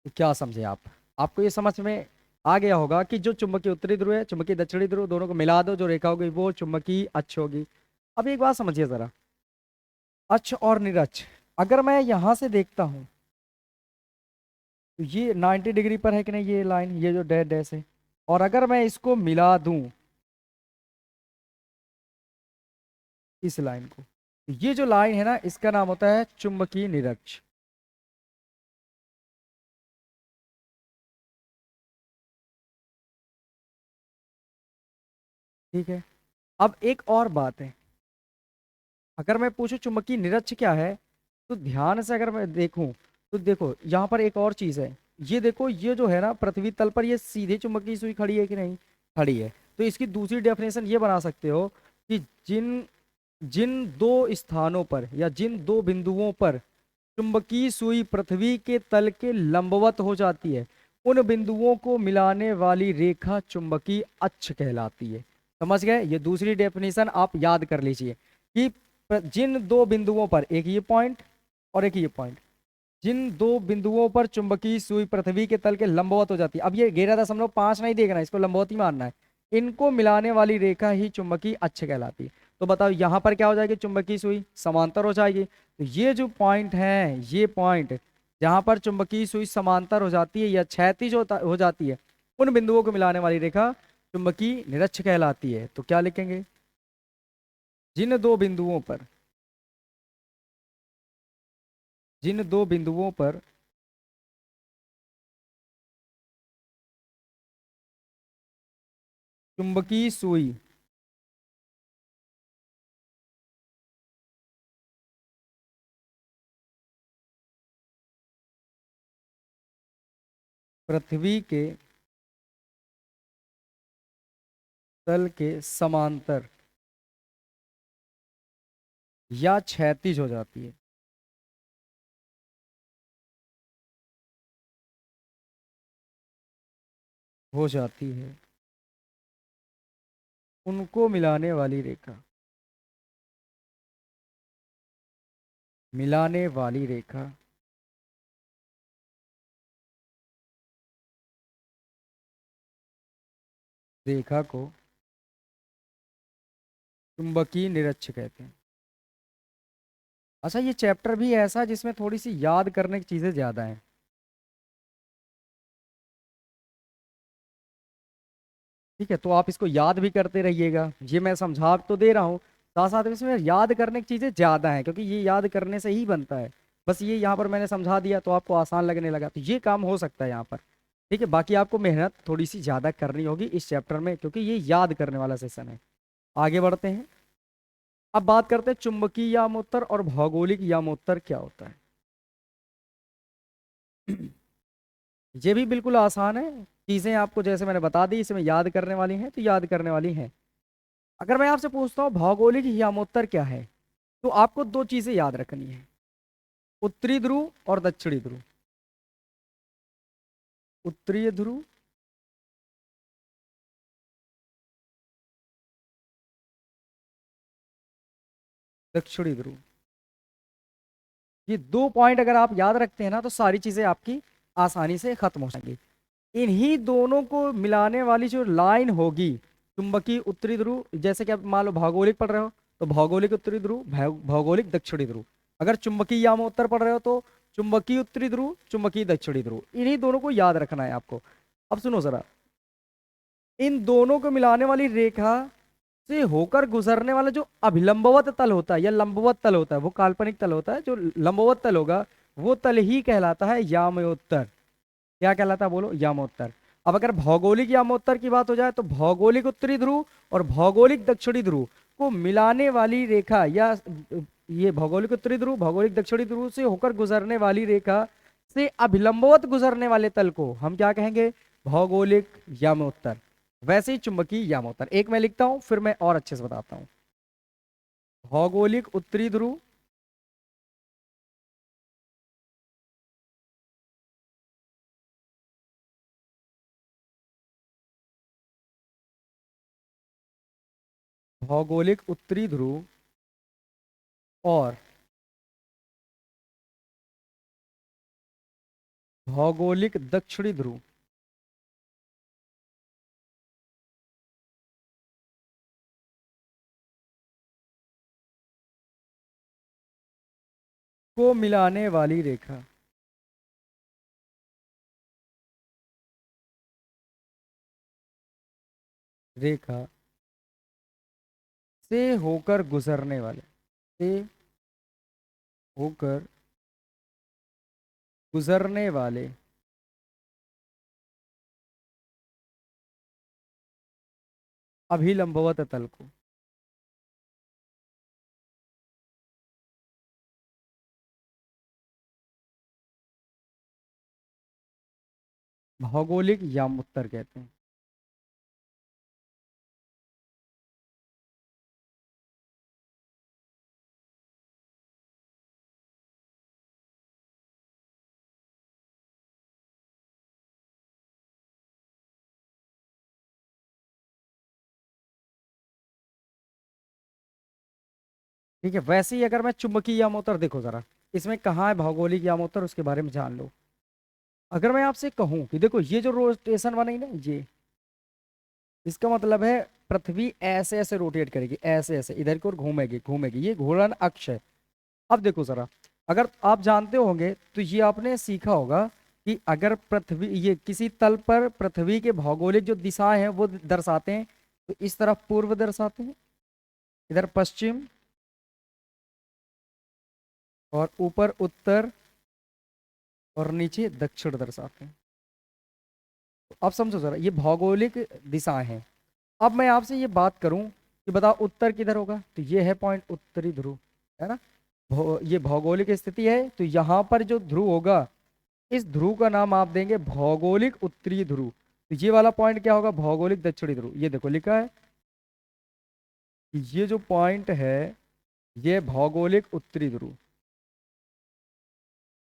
तो क्या समझे आप? आपको ये समझ में आ गया होगा कि जो चुंबकीय उत्तरी ध्रुव है, चुंबकीय दक्षिणी ध्रुव, दोनों को मिला दो, जो रेखा होगी वो चुंबकीय अक्ष होगी। अब एक बात समझिए जरा, अक्ष और निरक्ष, अगर मैं यहां से देखता हूं तो ये 90 डिग्री पर है कि नहीं, ये लाइन, ये जो डैश डैश है, और अगर मैं इसको मिला दूं इस लाइन को, तो ये जो लाइन है ना, इसका नाम होता है चुंबकीय निरक्ष। ठीक है। अब एक और बात है, अगर मैं पूछूं चुंबकीय निरक्ष क्या है, तो ध्यान से अगर मैं देखूं तो देखो यहाँ पर एक और चीज है, ये देखो ये जो है ना पृथ्वी तल पर, ये सीधे चुंबकीय सुई खड़ी है कि नहीं? खड़ी है। तो इसकी दूसरी डेफिनेशन ये बना सकते हो कि जिन जिन दो स्थानों पर या जिन दो बिंदुओं पर चुंबकीय सुई पृथ्वी के तल के लंबवत हो जाती है, उन बिंदुओं को मिलाने वाली रेखा चुंबकीय अक्ष कहलाती है। समझ गए? ये दूसरी डेफिनेशन आप याद कर लीजिए कि जिन दो बिंदुओं पर, एक ये पॉइंट और एक ये पॉइंट, जिन दो बिंदुओं पर चुंबकीय सुई पृथ्वी के तल के लंबवत हो जाती है, अब ये 11.5 नहीं देखना, इसको लंबवत ही मानना है, इनको मिलाने वाली रेखा ही चुंबकीय अक्ष कहलाती है। तो बताओ यहाँ पर क्या हो जाएगी? चुंबकीय सुई समांतर हो जाएगी। तो ये जो पॉइंट है, ये पॉइंट जहां पर चुंबकीय सुई समांतर हो जाती है या क्षैतिज हो जाती है, उन बिंदुओं को मिलाने वाली रेखा चुंबकीय निरक्ष कहलाती है। तो क्या लिखेंगे? जिन दो बिंदुओं पर जिन दो बिंदुओं पर चुंबकीय सुई पृथ्वी के तल के समांतर या क्षैतिज हो जाती है उनको मिलाने वाली रेखा रेखा को चुंबकीय निरक्ष कहते हैं। अच्छा, ये चैप्टर भी ऐसा है जिसमें थोड़ी सी याद करने की चीजें ज्यादा हैं। ठीक है, तो आप इसको याद भी करते रहिएगा। ये मैं समझा तो दे रहा हूँ, साथ साथ में इसमें याद करने की चीजें ज्यादा हैं, क्योंकि ये याद करने से ही बनता है। बस ये यहाँ पर मैंने समझा दिया तो आपको आसान लगने लगा, तो ये काम हो सकता है यहाँ पर। ठीक है, बाकी आपको मेहनत थोड़ी सी ज्यादा करनी होगी इस चैप्टर में, क्योंकि ये याद करने वाला सेशन है। आगे बढ़ते हैं। अब बात करते हैं चुंबकीय यामोत्तर और भौगोलिक यामोत्तर क्या होता है। ये भी बिल्कुल आसान है। चीजें आपको जैसे मैंने बता दी, इसमें याद करने वाली हैं तो याद करने वाली हैं। अगर मैं आपसे पूछता हूँ भौगोलिक यामोत्तर क्या है, तो आपको दो चीजें याद रखनी है, उत्तरी ध्रुव और दक्षिणी ध्रुव। उत्तरीय ध्रुव, दक्षिणी ध्रुव। ये दो पॉइंट अगर आप याद रखते हैं ना, तो सारी चीजें आपकी आसानी से खत्म हो जाएंगी। इन्हीं दोनों को मिलाने वाली जो लाइन होगी, चुंबकीय उत्तरी ध्रुव, जैसे कि आप मान लो भौगोलिक पढ़ रहे हो तो भौगोलिक उत्तरी ध्रुव, भौगोलिक दक्षिणी ध्रुव। अगर चुंबकीय यामोत्तर पढ़ रहे हो तो चुंबकीय उत्तरी ध्रुव, चुंबकीय दक्षिणी ध्रुव। इन्हीं दोनों को याद रखना है आपको। अब सुनो जरा, इन दोनों को मिलाने वाली रेखा से होकर गुजरने वाला जो अभिलंबवत तल होता है या लंबवत तल होता है, वो काल्पनिक तल होता है। जो लंबवत तल होगा वो तल ही कहलाता है यामोत्तर। क्या कहलाता है बोलो? यामोत्तर। अब अगर भौगोलिक यामोत्तर की बात हो जाए तो भौगोलिक उत्तरी ध्रुव और भौगोलिक दक्षिणी ध्रुव को मिलाने वाली रेखा, या ये भौगोलिक उत्तरी ध्रुव भौगोलिक दक्षिणी ध्रुव से होकर गुजरने वाली रेखा से अभिलंबवत गुजरने वाले तल को हम क्या कहेंगे? भौगोलिक यामोत्तर। वैसे ही चुंबकीय यामोत्तर। एक मैं लिखता हूं, फिर मैं और अच्छे से बताता हूं। भौगोलिक उत्तरी ध्रुव, भौगोलिक उत्तरी ध्रुव और भौगोलिक दक्षिणी ध्रुव को मिलाने वाली रेखा से होकर गुजरने वाले, से होकर गुजरने वाले अभिलंबवत तल को भौगोलिक यामोत्तर कहते हैं। ठीक है, वैसे ही अगर मैं चुंबकीय यामोत्तर, देखो जरा इसमें कहाँ है भौगोलिक यामोत्तर, उसके बारे में जान लो। अगर मैं आपसे कहूं कि देखो ये जो रोटेशन बनेगी ना, ये इसका मतलब है पृथ्वी ऐसे ऐसे रोटेट करेगी, ऐसे ऐसे इधर की ओर घूमेगी घूमेगी, ये घूर्णन अक्ष है। अब देखो जरा, अगर आप जानते होंगे तो ये आपने सीखा होगा कि अगर पृथ्वी, ये किसी तल पर पृथ्वी के भौगोलिक जो दिशाएं हैं वो दर्शाते हैं, तो इस तरफ पूर्व दर्शाते हैं, इधर पश्चिम, और ऊपर उत्तर, और नीचे दक्षिण दर्शाते हैं। तो अब समझो जरा, ये भौगोलिक दिशाएं हैं। अब मैं आपसे ये बात करूं कि बताओ उत्तर किधर होगा, तो ये है पॉइंट उत्तरी ध्रुव, है ना। ये भौगोलिक स्थिति है, तो यहाँ पर जो ध्रुव होगा, इस ध्रुव का नाम आप देंगे भौगोलिक उत्तरी ध्रुव। तो ये वाला पॉइंट क्या होगा, भौगोलिक दक्षिणी ध्रुव। ये देखो लिखा है कि ये जो पॉइंट है, ये भौगोलिक उत्तरी ध्रुव,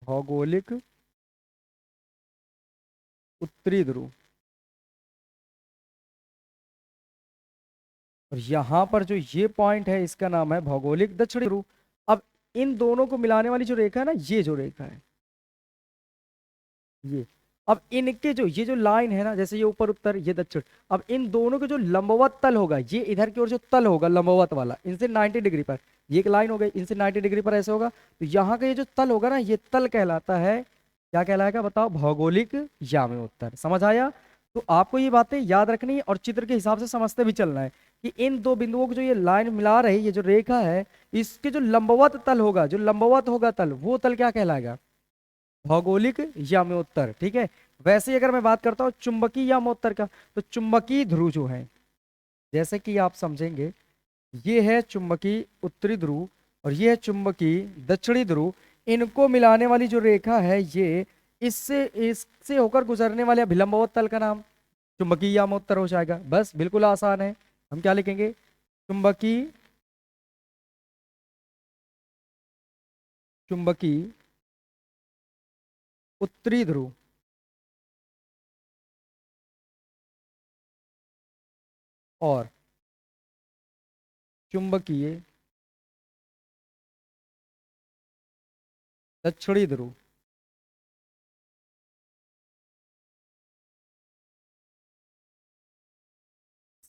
भौगोलिक उत्तरी ध्रुव। और यहाँ पर जो ये पॉइंट है, इसका नाम है भौगोलिक दक्षिणी ध्रुव। अब इन दोनों को मिलाने वाली जो रेखा है ना, ये जो रेखा है, ये, अब इनके जो ये जो लाइन है ना, जैसे ये ऊपर उत्तर, ये दक्षिण, अब इन दोनों के जो लंबवत तल होगा, ये इधर की ओर जो तल होगा लंबवत वाला, इनसे 90 डिग्री पर, ये एक लाइन हो गई, इनसे 90 डिग्री पर ऐसे होगा, तो यहाँ का ये जो तल होगा ना, ये तल कहलाता है, क्या कहलाएगा बताओ, भौगोलिक यामी उत्तर। समझ आया। तो आपको ये बातें याद रखनी है और चित्र के हिसाब से समझते भी चलना है कि इन दो बिंदुओं को जो ये लाइन मिला रही, ये जो रेखा है, इसके जो लंबवत तल होगा, जो लंबवत होगा तल, वो तल क्या कहलाएगा, भौगोलिक याम्योत्तर। ठीक है। वैसे ही अगर मैं बात करता हूँ चुंबकीय यामोत्तर का, तो चुंबकीय ध्रुव जो है, जैसे कि आप समझेंगे, ये है चुंबकीय उत्तरी ध्रुव और ये है चुंबकीय दक्षिणी ध्रुव। इनको मिलाने वाली जो रेखा है, ये इससे इससे होकर गुजरने वाले अभिलंबवत तल का नाम चुंबकीय यामोत्तर हो जाएगा। बस बिल्कुल आसान है। हम क्या लिखेंगे, चुंबकीय, चुंबकीय उत्तरी ध्रुव और चुंबकीय दक्षिणी ध्रुव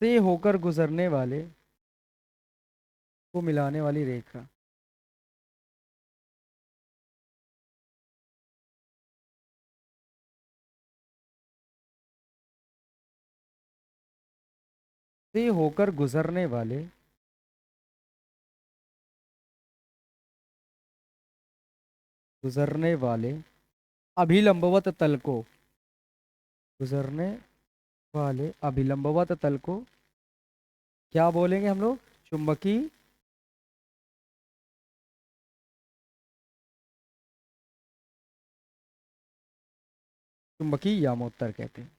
से होकर गुजरने वाले को मिलाने वाली रेखा। से होकर गुजरने वाले अभिलंबवत तल को, गुजरने वाले अभिलंबवत तल को क्या बोलेंगे हम लोग, चुंबकीय, चुंबकीय यामोत्तर कहते हैं।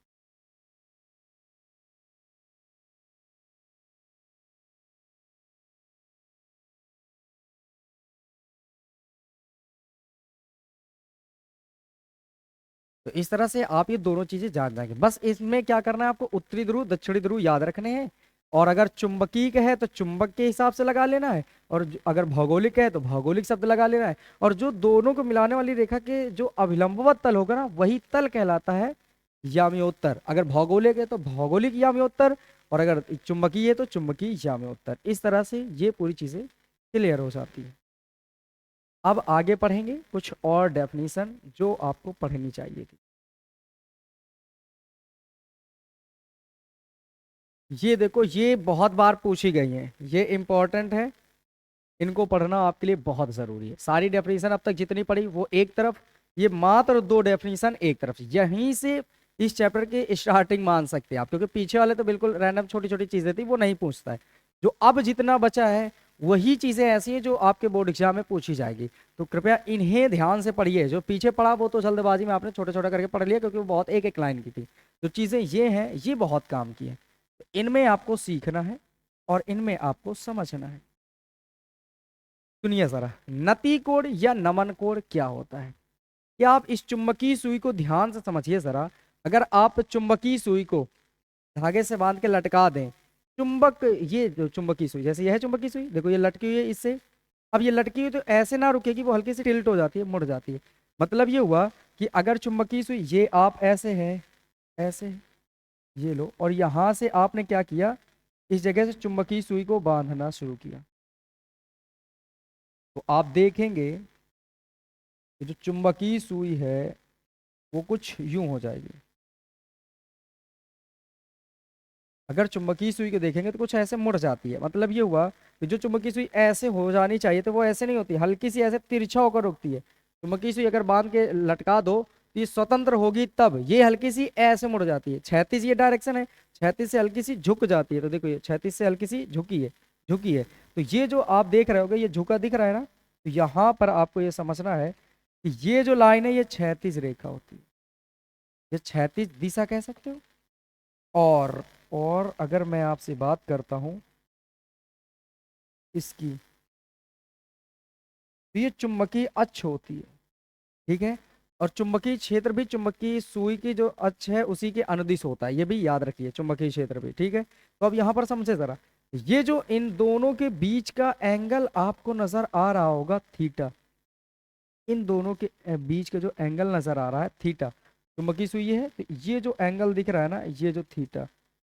तो इस तरह से आप ये दोनों चीजें जान जाएंगे। बस इसमें क्या करना है आपको, उत्तरी ध्रुव दक्षिणी ध्रुव याद रखने हैं, और अगर चुंबकीय का है तो चुंबक के हिसाब से लगा लेना है, और अगर भौगोलिक है तो भौगोलिक शब्द लगा लेना है। और जो दोनों को मिलाने वाली रेखा के जो अभिलंबवत तल होगा ना, वही तल कहलाता है याम्योत्तर। अगर भौगोलिक है तो भौगोलिक याम्योत्तर, और अगर चुंबकीय है तो चुंबकीय याम्योत्तर। इस तरह से ये पूरी चीजें क्लियर हो जाती है। अब आगे पढ़ेंगे कुछ और डेफिनेशन जो आपको पढ़नी चाहिए थी। ये देखो, ये बहुत बार पूछी गई हैं, ये इंपॉर्टेंट है, इनको पढ़ना आपके लिए बहुत जरूरी है। सारी डेफिनेशन अब तक जितनी पढ़ी वो एक तरफ, ये मात्र दो डेफिनेशन एक तरफ, यहीं से इस चैप्टर के स्टार्टिंग मान सकते हैं आप, क्योंकि पीछे वाले तो बिल्कुल रैंडम छोटी छोटी चीजें थी, वो नहीं पूछता है। जो अब जितना बचा है, वही चीजें ऐसी हैं जो आपके बोर्ड एग्जाम में पूछी जाएगी। तो कृपया इन्हें ध्यान से पढ़िए। जो पीछे पढ़ा वो तो जल्दबाजी में आपने छोटा छोटा करके पढ़ लिया, क्योंकि वो बहुत एक एक लाइन की थी। जो चीजें ये हैं, ये बहुत काम की है। तो इनमें आपको सीखना है और इनमें आपको समझना है। सुनिए जरा, नति कोण या नमन कोण क्या होता है, क्या आप इस चुंबकीय सुई को ध्यान से समझिए जरा। अगर आप चुंबकीय सुई को धागे से बांध के लटका दें, चुंबक, ये जो चुंबकीय सुई, जैसे यह है चुंबकीय सुई, देखो ये लटकी हुई है इससे। अब ये लटकी हुई तो ऐसे ना रुकेगी, वो हल्की सी टिल्ट हो जाती है, मुड़ जाती है। मतलब ये हुआ कि अगर चुंबकीय सुई, ये आप ऐसे है, ऐसे, ये लो, और यहां से आपने क्या किया, इस जगह से चुंबकीय सुई को बांधना शुरू किया, तो आप देखेंगे कि जो चुंबकीय सुई है वो कुछ यूं हो जाएगी। अगर चुंबकीय सुई को देखेंगे तो कुछ ऐसे मुड़ जाती है। मतलब ये हुआ कि जो चुंबकीय सुई ऐसे हो जानी चाहिए, तो वो ऐसे नहीं होती, हल्की सी ऐसे तिरछा होकर रुकती है। चुंबकीय सुई अगर बांध के लटका दो तो ये स्वतंत्र होगी, तब ये हल्की सी ऐसे मुड़ जाती है, क्षैतिज ये डायरेक्शन है, क्षैतिज से हल्की सी झुक जाती है। तो देखो ये क्षैतिज से हल्की सी झुकी है, झुकी है। तो ये जो आप देख रहे होगे ये झुका दिख रहा है ना, तो यहाँ पर आपको ये समझना है कि ये जो लाइन है ये क्षैतिज रेखा होती है, ये क्षैतिज दिशा कह सकते हो। और अगर मैं आपसे बात करता हूं इसकी, तो ये चुंबकीय अक्ष होती है, ठीक है। और चुंबकीय क्षेत्र भी चुंबकीय सुई की जो अक्ष है उसी के अनुदिश होता है, ये भी याद रखिए, चुंबकीय क्षेत्र भी, ठीक है। तो अब यहां पर समझे जरा, ये जो इन दोनों के बीच का एंगल आपको नजर आ रहा होगा थीटा, इन दोनों के बीच का जो एंगल नजर आ रहा है थीटा, चुंबकीय सुई है, तो ये जो एंगल दिख रहा है ना, ये जो थीटा,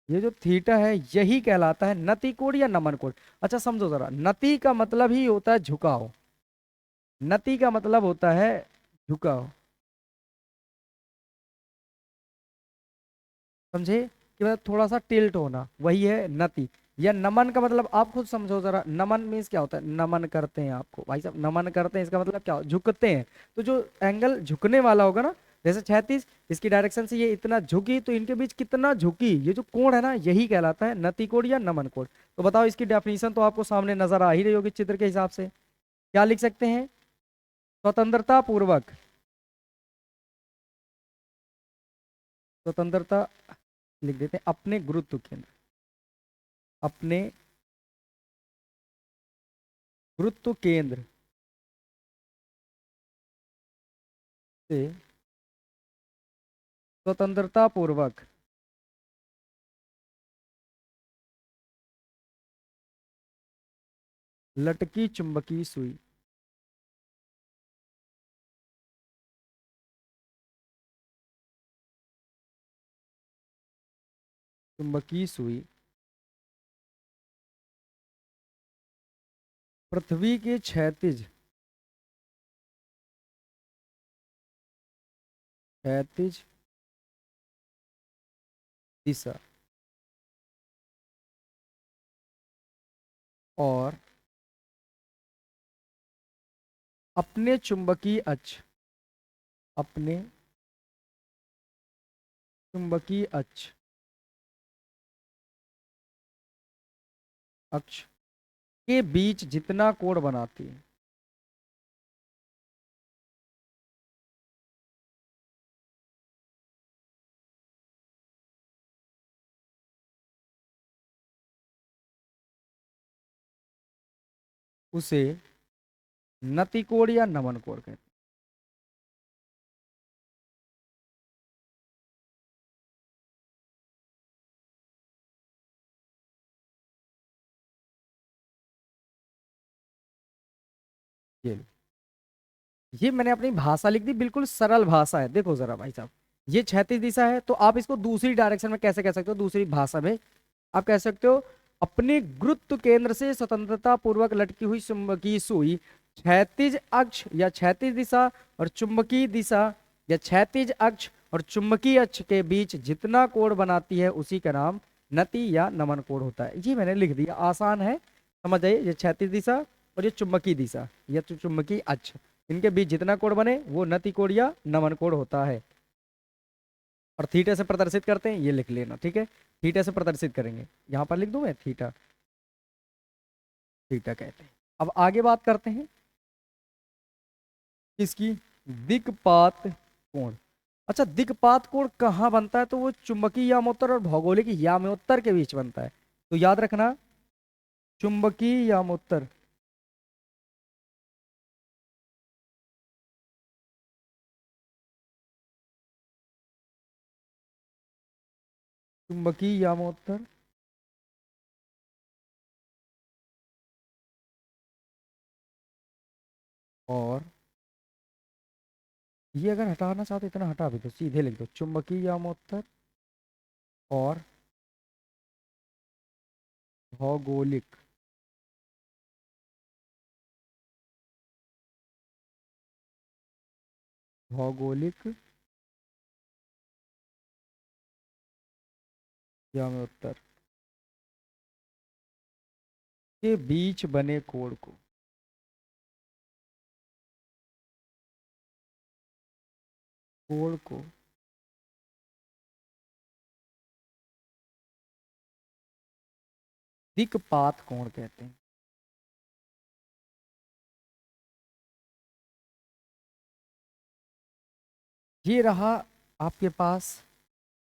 ये जो थीटा है यही कहलाता है नति कोण या नमन कोण। अच्छा समझो जरा, नति का मतलब ही होता है झुकाव, नति का मतलब होता है झुकाव, समझे, कि मतलब थोड़ा सा टिल्ट होना, वही है नति। या नमन का मतलब आप खुद समझो जरा, नमन मीन्स क्या होता है, नमन करते हैं आपको भाई साहब, नमन करते हैं इसका मतलब क्या, झुकते हैं। तो जो एंगल झुकने वाला होगा ना, जैसे 36 इसकी डायरेक्शन से ये इतना झुकी, तो इनके बीच कितना झुकी, ये जो कोण है ना यही कहलाता है नति कोण या नमन कोण। तो बताओ इसकी डेफिनेशन तो आपको सामने नजर आ ही रही होगी चित्र के हिसाब से। क्या लिख सकते हैं, स्वतंत्रता पूर्वक, स्वतंत्रता लिख देते हैं अपने गुरुत्व केंद्र, अपने गुरुत्व केंद्र से स्वतंत्रता पूर्वक लटकी चुंबकीय सुई, चुंबकीय सुई पृथ्वी के क्षैतिज, क्षैतिज दिशा और अपने चुंबकीय अक्ष, अपने चुंबकीय अक्ष, अक्ष के बीच जितना कोण बनाती है, उसे नति कोण या नमन कोण कहते हैं। ये मैंने अपनी भाषा लिख दी, बिल्कुल सरल भाषा है, देखो जरा भाई साहब, ये क्षैतिज दिशा है, तो आप इसको दूसरी डायरेक्शन में कैसे कह सकते हो, दूसरी भाषा में आप कह सकते हो अपने गुरुत्व केंद्र से स्वतंत्रता पूर्वक लटकी हुई चुंबकीय सुई क्षैतिज अक्ष या क्षैतिज दिशा और चुंबकीय दिशा या क्षैतिज अक्ष और चुंबकीय अक्ष के बीच जितना कोण बनाती है उसी का नाम नति या नमन कोण होता है। ये मैंने लिख दिया, आसान है, समझ आइए, ये क्षैतिज दिशा और ये चुंबकीय दिशा या चुंबकीय अक्ष, इनके बीच जितना कोण बने वो नति कोण या नमन कोण होता है। और थीटा से प्रदर्शित करते हैं, ये लिख लेना, ठीक है, थीटा से प्रदर्शित करेंगे, यहाँ पर लिख दूं मैं थीटा, थीटा कहते हैं। अब आगे बात करते हैं इसकी दिक्पात कोण। अच्छा दिक्पात कोण कहाँ बनता है, तो वो चुंबकीय यामोत्तर और भौगोलिक यामोत्तर के बीच बनता है। तो याद रखना, चुंबकीय यामोत्तर, चुंबकीय यामोत्तर और ये अगर हटाना चाहते इतना हटा भी दो, सीधे लिख दो चुंबकीय यामोत्तर और भौगोलिक भौगोलिक यामोत्तर के बीच बने कोण को कोण को दिक्पात कोण कहते हैं। ये रहा आपके पास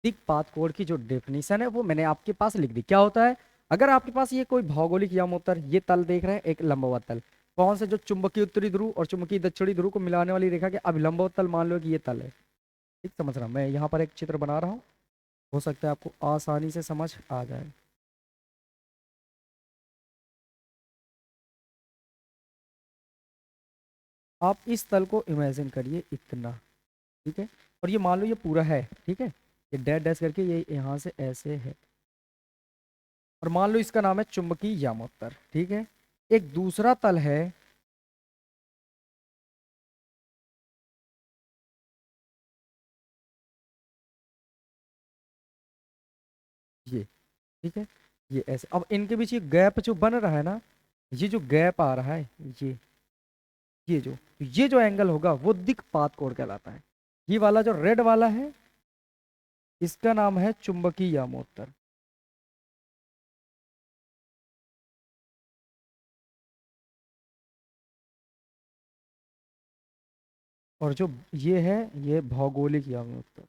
दिक्पात कोण की जो डेफिनेशन है, वो मैंने आपके पास लिख दी। क्या होता है, अगर आपके पास ये कोई भौगोलिक यामोत्तर, ये तल देख रहे हैं, एक लंबवत तल, कौन से, जो चुंबकीय उत्तरी ध्रुव और चुंबकीय दक्षिणी ध्रुव को मिलाने वाली रेखा के अभिलंबवत तल मान लो कि ये तल है। ठीक, समझ रहा, मैं यहाँ पर एक चित्र बना रहा हूँ, हो सकता है आपको आसानी से समझ आ जाए। आप इस तल को इमेजिन करिए इतना, ठीक है, और ये मान लो ये पूरा है, ठीक है, ये डैश डैश करके ये यहाँ से ऐसे है, और मान लो इसका नाम है चुंबकीय यामोत्तर, ठीक है। एक दूसरा तल है, ये, ठीक है, ये ऐसे। अब इनके बीच ये गैप जो बन रहा है ना, ये जो गैप आ रहा है, ये जो एंगल होगा वो दिक्पात कोण कहलाता है। ये वाला जो रेड वाला है, इसका नाम है चुंबकीय यामोत्तर। और जो ये है, ये भौगोलिक यामोत्तर।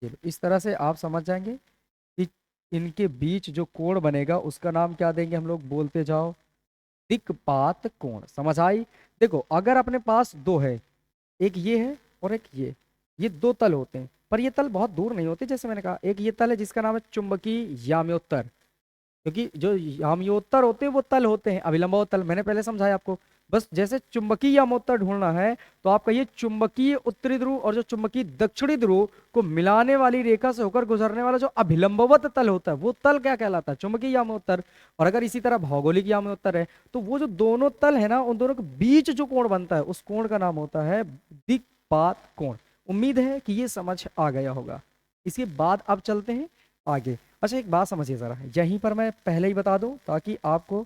चलो, इस तरह से आप समझ जाएंगे कि इनके बीच जो कोण बनेगा उसका नाम क्या देंगे हम लोग, बोलते जाओ, दिक्पात कोण। समझ आई। देखो, अगर अपने पास दो है, एक ये है और एक ये दो तल होते हैं, पर ये तल बहुत दूर नहीं होते। जैसे मैंने कहा, एक ये तल है जिसका नाम है चुंबकीय याम्योत्तर, क्योंकि जो याम्योत्तर होते हैं वो तल होते हैं, अभिलंब तल मैंने पहले समझाया आपको। बस जैसे चुंबकीय यामोत्तर ढूंढना है, तो आपका ये चुंबकीय उत्तरी ध्रुव और जो चुंबकीय दक्षिणी ध्रुव को मिलाने वाली रेखा से होकर गुजरने वाला जो अभिलंबवत तल होता है, वो तल क्या कहलाता है, चुंबकीय यामोत्तर। और अगर इसी तरह भौगोलिक यामोत्तर है, तो वो जो दोनों तल है ना, उन दोनों के बीच जो कोण बनता है, उस कोण का नाम होता है दिक्पात कोण। उम्मीद है कि ये समझ आ गया होगा। इसके बाद अब चलते हैं आगे। अच्छा, एक बात समझिए जरा, यहीं पर मैं पहले ही बता दूं ताकि आपको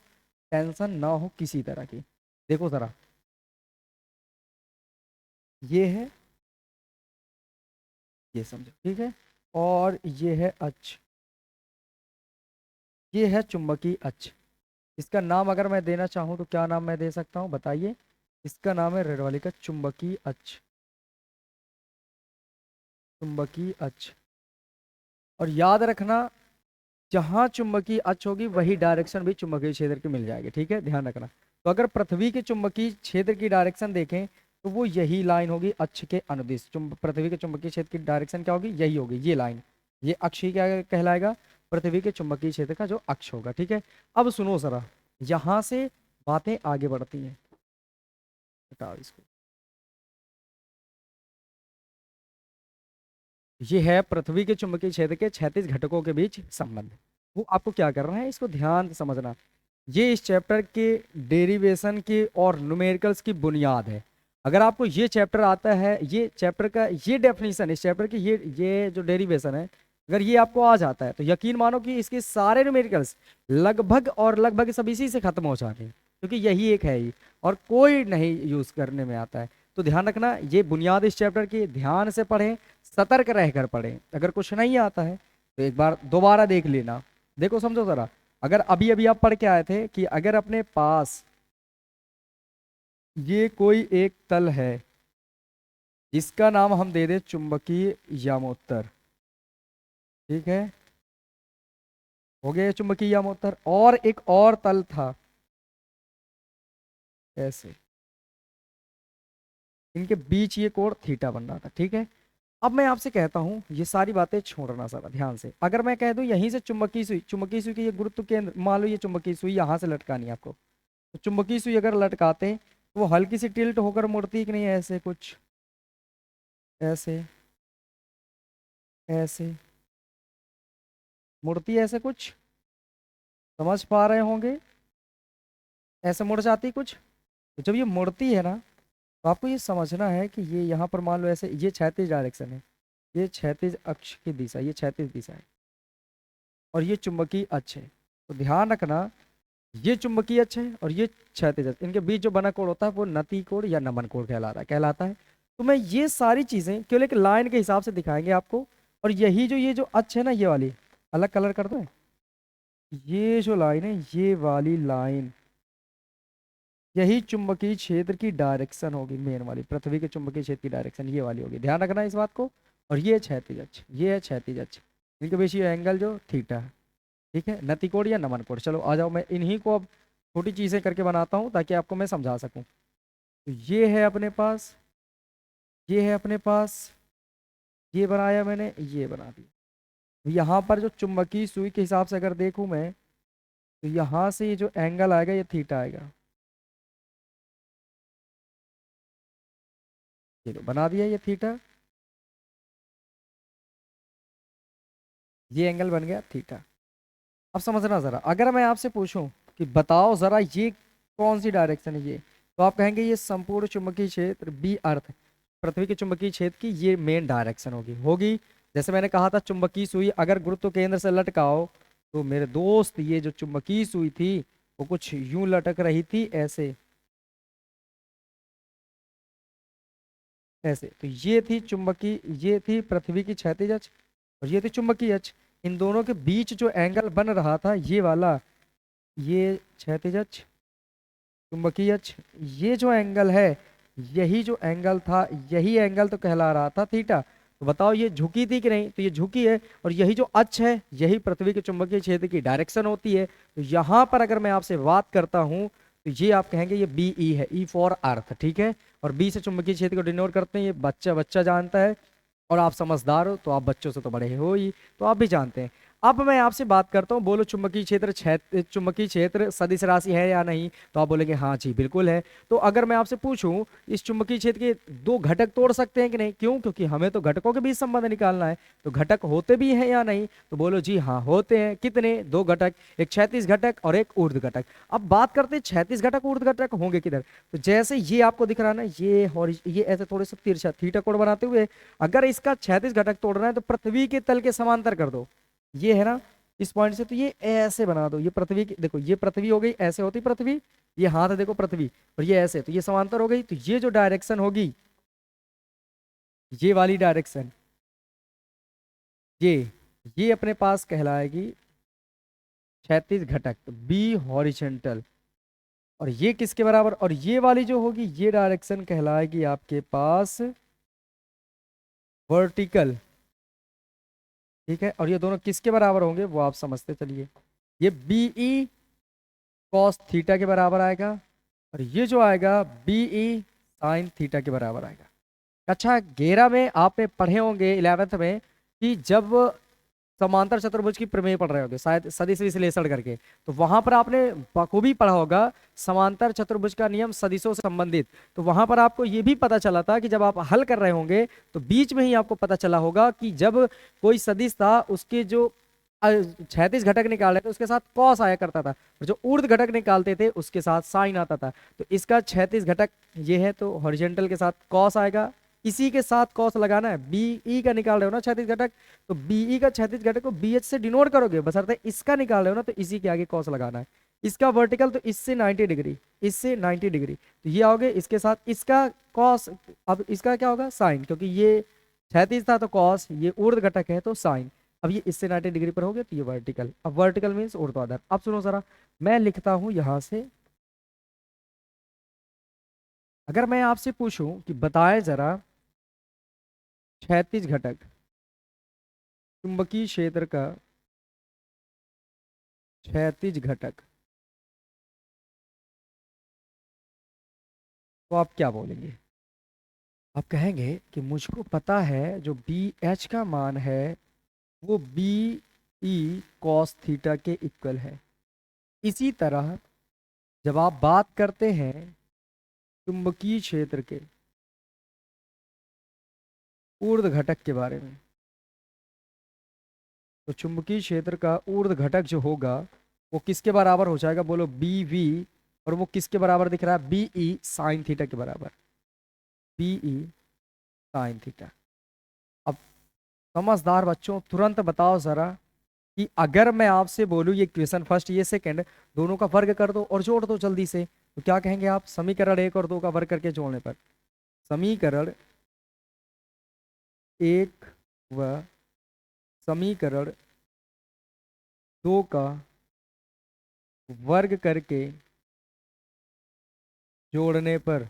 टेंशन ना हो किसी तरह की। देखो जरा, ये है, ये समझो, ठीक है, और ये है अक्ष, ये है चुंबकीय अक्ष। इसका नाम अगर मैं देना चाहूँ तो क्या नाम मैं दे सकता हूँ, बताइए। इसका नाम है रेड वाले का चुंबकीय अक्ष, चुंबकीय अक्ष। और याद रखना, जहां चुंबकीय अक्ष होगी वही डायरेक्शन भी चुंबकीय क्षेत्र की मिल जाएगी, ठीक है, ध्यान रखना। तो अगर पृथ्वी के चुंबकीय क्षेत्र की डायरेक्शन देखें, तो वो यही लाइन होगी अक्ष के अनुदिश। पृथ्वी के चुंबकीय क्षेत्र की डायरेक्शन क्या होगी, यही होगी, ये लाइन, ये अक्ष ही क्या कहलाएगा, पृथ्वी के चुंबकीय क्षेत्र का जो अक्ष होगा, ठीक है। अब सुनो जरा, यहां से बातें आगे बढ़ती हैं। बताओ इसको, ये है पृथ्वी के चुंबकीय क्षेत्र के 36 घटकों के बीच संबंध। वो आपको क्या करना है, इसको ध्यान से समझना। ये इस चैप्टर के डेरिवेशन की और न्यूमेरिकल्स की बुनियाद है। अगर आपको ये चैप्टर आता है, ये चैप्टर का ये डेफिनेशन, इस चैप्टर की ये जो डेरिवेशन है, अगर ये आपको आ जाता है, तो यकीन मानो कि इसके सारे न्यूमेरिकल्स लगभग और लगभग सब इसी से खत्म हो जाते हैं, क्योंकि यही एक है ही, और कोई नहीं यूज करने में आता है। तो ध्यान रखना, ये बुनियाद इस चैप्टर की, ध्यान से पढ़ें, सतर्क रहकर पढ़ें। अगर कुछ नहीं आता है तो एक बार दोबारा देख लेना। देखो, समझो जरा, अगर अभी अभी आप पढ़ के आए थे कि अगर अपने पास ये कोई एक तल है, जिसका नाम हम दे दे चुंबकीय यामोत्तर, ठीक है, हो गया ये चुंबकीय यामोत्तर। और एक और तल था ऐसे, इनके बीच ये कोण थीटा बन रहा था, ठीक है। अब मैं आपसे कहता हूं, ये सारी बातें छोड़ना सारा ध्यान से। अगर मैं कह दूं यहीं से चुंबकीय सुई की ये गुरुत्व केंद्र, मान लो ये चुंबकीय सुई यहां से लटकानी है आपको, तो चुंबकीय सुई अगर लटकाते तो वो हल्की सी टिल्ट होकर मुड़ती कि नहीं, ऐसे कुछ, ऐसे, ऐसे मुड़ती है, ऐसे कुछ, समझ पा रहे होंगे, ऐसे मुड़ जाती कुछ। तो जब ये मुड़ती है ना, तो आपको ये समझना है कि ये यहाँ पर मान लो ऐसे, ये क्षैतिज डायरेक्शन है, ये क्षैतिज अक्ष की दिशा, ये क्षैतिज दिशा है, और ये चुंबकीय अक्ष है। तो ध्यान रखना, ये चुंबकीय अक्ष है और ये क्षैतिज अक्ष, इनके बीच जो बना कोण होता है वो नति कोण या नमन कोण कहलाता है। तो मैं ये सारी चीजें केवल एक लाइन के हिसाब से दिखाएंगे आपको। और यही जो ये जो अक्ष है ना, ये वाली अलग कलर कर दो, ये जो लाइन है, ये वाली लाइन, यही चुंबकीय क्षेत्र की डायरेक्शन होगी, मेन वाली पृथ्वी के चुंबकीय क्षेत्र की डायरेक्शन ये वाली होगी, ध्यान रखना इस बात को। और ये क्षैतिज अक्ष, ये है क्षैतिज अक्ष, इनके बीच ये एंगल जो थीटा है, ठीक है, नति कोण या नमन कोण। चलो आ जाओ, मैं इन्हीं को अब छोटी चीजें करके बनाता हूँ ताकि आपको मैं समझा सकूं। तो ये है अपने पास, ये है अपने पास, ये बनाया मैंने, ये बना दिया। यहाँ पर जो चुंबकीय सुई के हिसाब से अगर देखूं मैं, तो यहाँ से ये जो एंगल आएगा ये थीटा आएगा। चलो बना दिया ये थीटा, ये एंगल बन गया थीटा। अब समझना जरा, अगर मैं आपसे पूछूं कि बताओ जरा ये कौन सी डायरेक्शन है ये, तो आप कहेंगे ये संपूर्ण चुंबकीय क्षेत्र बी अर्थ, पृथ्वी के चुंबकीय क्षेत्र की ये मेन डायरेक्शन होगी। जैसे मैंने कहा था, चुंबकीय सुई अगर गुरुत्व केंद्र से लटकाओ, तो मेरे दोस्त ये जो चुंबकीय सुई थी वो कुछ यूं लटक रही थी, ऐसे ऐसे। तो ये थी चुंबकीय, ये थी पृथ्वी की क्षैतिज अक्ष और ये थी चुंबकीय अक्ष। इन दोनों के बीच जो एंगल बन रहा था ये वाला, ये क्षैतिज अक्ष, चुंबकीय अक्ष, ये जो एंगल है, यही जो एंगल था, यही एंगल तो कहला रहा था थीटा। तो बताओ ये झुकी थी कि नहीं, तो ये झुकी है। और यही जो अक्ष है, यही पृथ्वी के चुंबकीय क्षेत्र की डायरेक्शन होती है। तो यहाँ पर अगर मैं आपसे बात करता हूँ, तो ये आप कहेंगे ये बी ई है, ई फॉर अर्थ, ठीक है। और बी से चुंबकीय क्षेत्र को डिनोट करते हैं, ये बच्चा बच्चा जानता है। और आप समझदार हो तो आप बच्चों से तो बड़े हो ही, तो आप भी जानते हैं। अब मैं आपसे बात करता हूँ, बोलो चुंबकीय क्षेत्र चुंबकीय क्षेत्र सदिश राशि है या नहीं, तो आप बोलेंगे हाँ जी बिल्कुल है। तो अगर मैं आपसे पूछूं, इस चुंबकीय क्षेत्र के दो घटक तोड़ सकते हैं कि नहीं, क्यों, क्योंकि हमें तो घटकों के बीच संबंध निकालना है। तो घटक होते भी हैं या नहीं, तो बोलो जी हाँ होते हैं। कितने, दो घटक, एक क्षैतिज घटक और एक ऊर्ध्व घटक। अब बात करते हैं क्षैतिज घटक ऊर्ध्व घटक होंगे किधर। तो जैसे ये आपको दिख रहा है ना, ये ऐसे थोड़े से तिरछा थीटा कोण बनाते हुए, अगर इसका क्षैतिज घटक तोड़ना है तो पृथ्वी के तल के समांतर कर दो, ये है ना इस पॉइंट से। तो ये ऐसे बना दो, ये पृथ्वी की, देखो ये पृथ्वी हो गई, ऐसे होती पृथ्वी, ये हाथ है देखो पृथ्वी, और ये ऐसे, तो ये समांतर हो गई। तो ये जो डायरेक्शन होगी, ये वाली डायरेक्शन, ये अपने पास कहलाएगी क्षैतिज घटक, बी हॉरिजेंटल। और ये किसके बराबर, और ये वाली जो होगी ये डायरेक्शन कहलाएगी आपके पास वर्टिकल, ठीक है। और ये दोनों किसके बराबर होंगे वो आप समझते चलिए, ये बीई कॉस थीटा के बराबर आएगा, और ये जो आएगा बीई साइन थीटा के बराबर आएगा। कक्षा 11 में आपने पढ़े होंगे 11th में कि जब समांतर चतुर्भुज की प्रमेय पढ़ रहे होंगे शायद, सदिश विश्लेषण करके, तो वहां पर आपने बखूबी पढ़ा होगा समांतर चतुर्भुज का नियम सदिशों से संबंधित। तो वहां पर आपको ये भी पता चला था कि जब आप हल कर रहे होंगे तो बीच में ही आपको पता चला होगा कि जब कोई सदिश था उसके जो क्षैतिज घटक निकाल रहे थे उसके साथ कॉस आया करता था, और जो ऊर्ध्व घटक निकालते थे उसके साथ साइन आता था। तो इसका क्षैतिज घटक ये है, तो हॉरिजॉन्टल के साथ कॉस आएगा, इसी के साथ कॉस लगाना है। बीई का निकाल रहे हो ना क्षैतिज घटक, तो बीई का क्षैतिज घटक को बीएच से डिनोट करोगे, बशर्ते इसका निकाल रहे हो ना तो इसी के आगे कॉस लगाना है। इसका वर्टिकल तो इससे 90 डिग्री, इससे 90 डिग्री, तो ये आओगे इसके साथ इसका कॉस। अब इसका क्या होगा साइन, क्योंकि ये क्षैतिज था तो कॉस, ये ऊर्ध्व घटक है तो साइन। अब ये इससे 90 डिग्री पर हो गया तो ये वर्टिकल। अब वर्टिकल मीन्स ऊर्ध्वाधर। अब सुनो जरा, मैं लिखता हूं यहां से, अगर मैं आपसे पूछूं कि बताएं जरा क्षैतिज घटक चुंबकीय क्षेत्र का क्षैतिज घटक, तो आप क्या बोलेंगे। आप कहेंगे कि मुझको पता है जो बी एच का मान है वो बी ई कॉस थीटा के इक्वल है। इसी तरह जब आप बात करते हैं चुंबकीय क्षेत्र के ऊर्ध्व घटक के बारे में, तो चुंबकीय क्षेत्र का ऊर्ध्व घटक जो होगा वो किसके बराबर हो जाएगा, बोलो बी वी, और वो किसके बराबर दिख रहा है, बी ई साइन थीटा के बराबर। B E sine theta. अब समझदार बच्चों तुरंत बताओ जरा कि अगर मैं आपसे बोलूं ये इक्वेशन फर्स्ट ये सेकंड दोनों का वर्ग कर दो और जोड़ दो जल्दी से, तो क्या कहेंगे आप? समीकरण 1 और 2 का वर्ग करके जोड़ने पर समीकरण 1 व समीकरण 2 का वर्ग करके जोड़ने पर,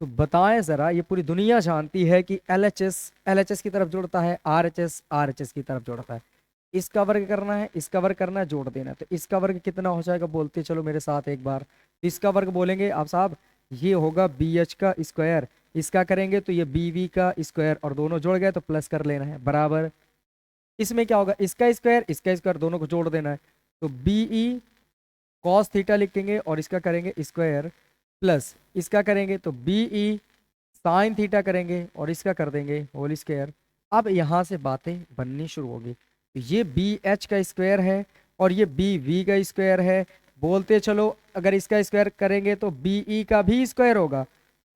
तो बताएं जरा, ये पूरी दुनिया जानती है कि एलएचएस की तरफ जोड़ता है, आरएचएस की तरफ जोड़ता है। इसका वर्ग करना है, इसका वर्ग करना है, जोड़ देना है। तो इसका वर्ग कितना हो जाएगा बोलते चलो मेरे साथ एक बार। तो इसका वर्ग बोलेंगे आप साहब, ये होगा बी एच का स्क्वायर। इसका करेंगे तो ये बी वी का स्क्वायर, और दोनों जुड़ गए तो प्लस कर लेना है, बराबर। इसमें क्या होगा? इसका स्क्वायर दोनों को जोड़ देना है। तो बी ई कॉस थीटा लिखेंगे और इसका करेंगे स्क्वायर, प्लस इसका करेंगे तो बी ई साइन थीटा करेंगे और इसका कर देंगे होल स्क्वायर। अब यहाँ से बातें बननी शुरू होगी। तो ये बी एच का स्क्वायर है और ये बी वी का स्क्वायर है। बोलते चलो अगर इसका स्क्वायर करेंगे तो बी ई का भी स्क्वायर होगा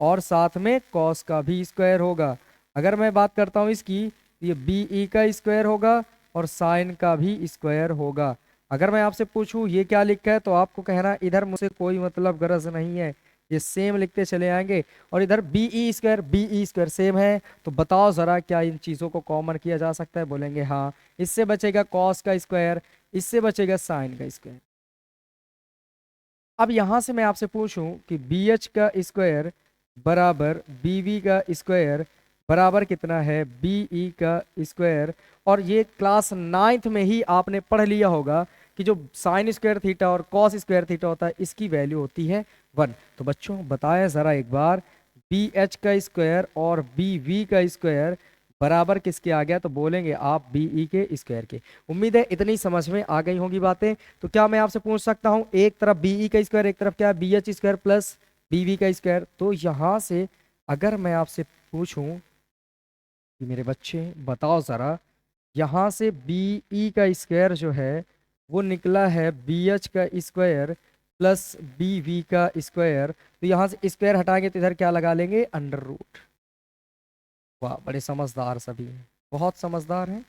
और साथ में कॉस का भी स्क्वायर होगा। अगर मैं बात करता हूँ इसकी, ये बी ई का स्क्वायर होगा और साइन का भी स्क्वायर होगा। अगर मैं आपसे पूछूं ये क्या लिखा है, तो आपको कहना इधर मुझसे कोई मतलब गरज नहीं है, ये सेम लिखते चले आएंगे। और इधर बी ई स्क्वायर सेम है। तो बताओ जरा क्या इन चीज़ों को कॉमन किया जा सकता है? बोलेंगे हाँ। इससे बचेगा कॉस का स्क्वायर, इससे बचेगा साइन का स्क्वायर। अब यहां से मैं आपसे पूछूं कि बी एच का स्क्वायर बराबर बी वी का स्क्वायर बराबर कितना है? बी ई का स्क्वायर। और ये क्लास 9th में ही आपने पढ़ लिया होगा कि जो साइन स्क्वायर थीटा और कॉस स्क्वायर थीटा होता है इसकी वैल्यू होती है 1। तो बच्चों बताएं ज़रा एक बार, बी एच का स्क्वायर और बी वी का स्क्वायर बराबर किसके आ गया? तो बोलेंगे आप बी ई के स्क्वायर के। उम्मीद है इतनी समझ में आ गई होंगी बातें। तो क्या मैं आपसे पूछ सकता हूँ, एक तरफ बी ई का स्क्वायर, एक तरफ क्या B H square plus B V का स्क्वायर। तो यहाँ से अगर मैं आपसे पूछूं कि मेरे बच्चे बताओ ज़रा, यहाँ से बी ई का स्क्वायर जो है वो निकला है बी एच का स्क्वायर प्लस बी वी का स्क्वायर। तो यहाँ से स्क्वायर हटाएंगे तो इधर क्या लगा लेंगे? Under root. वाह, बड़े समझदार सभी हैं, बहुत समझदार हैं,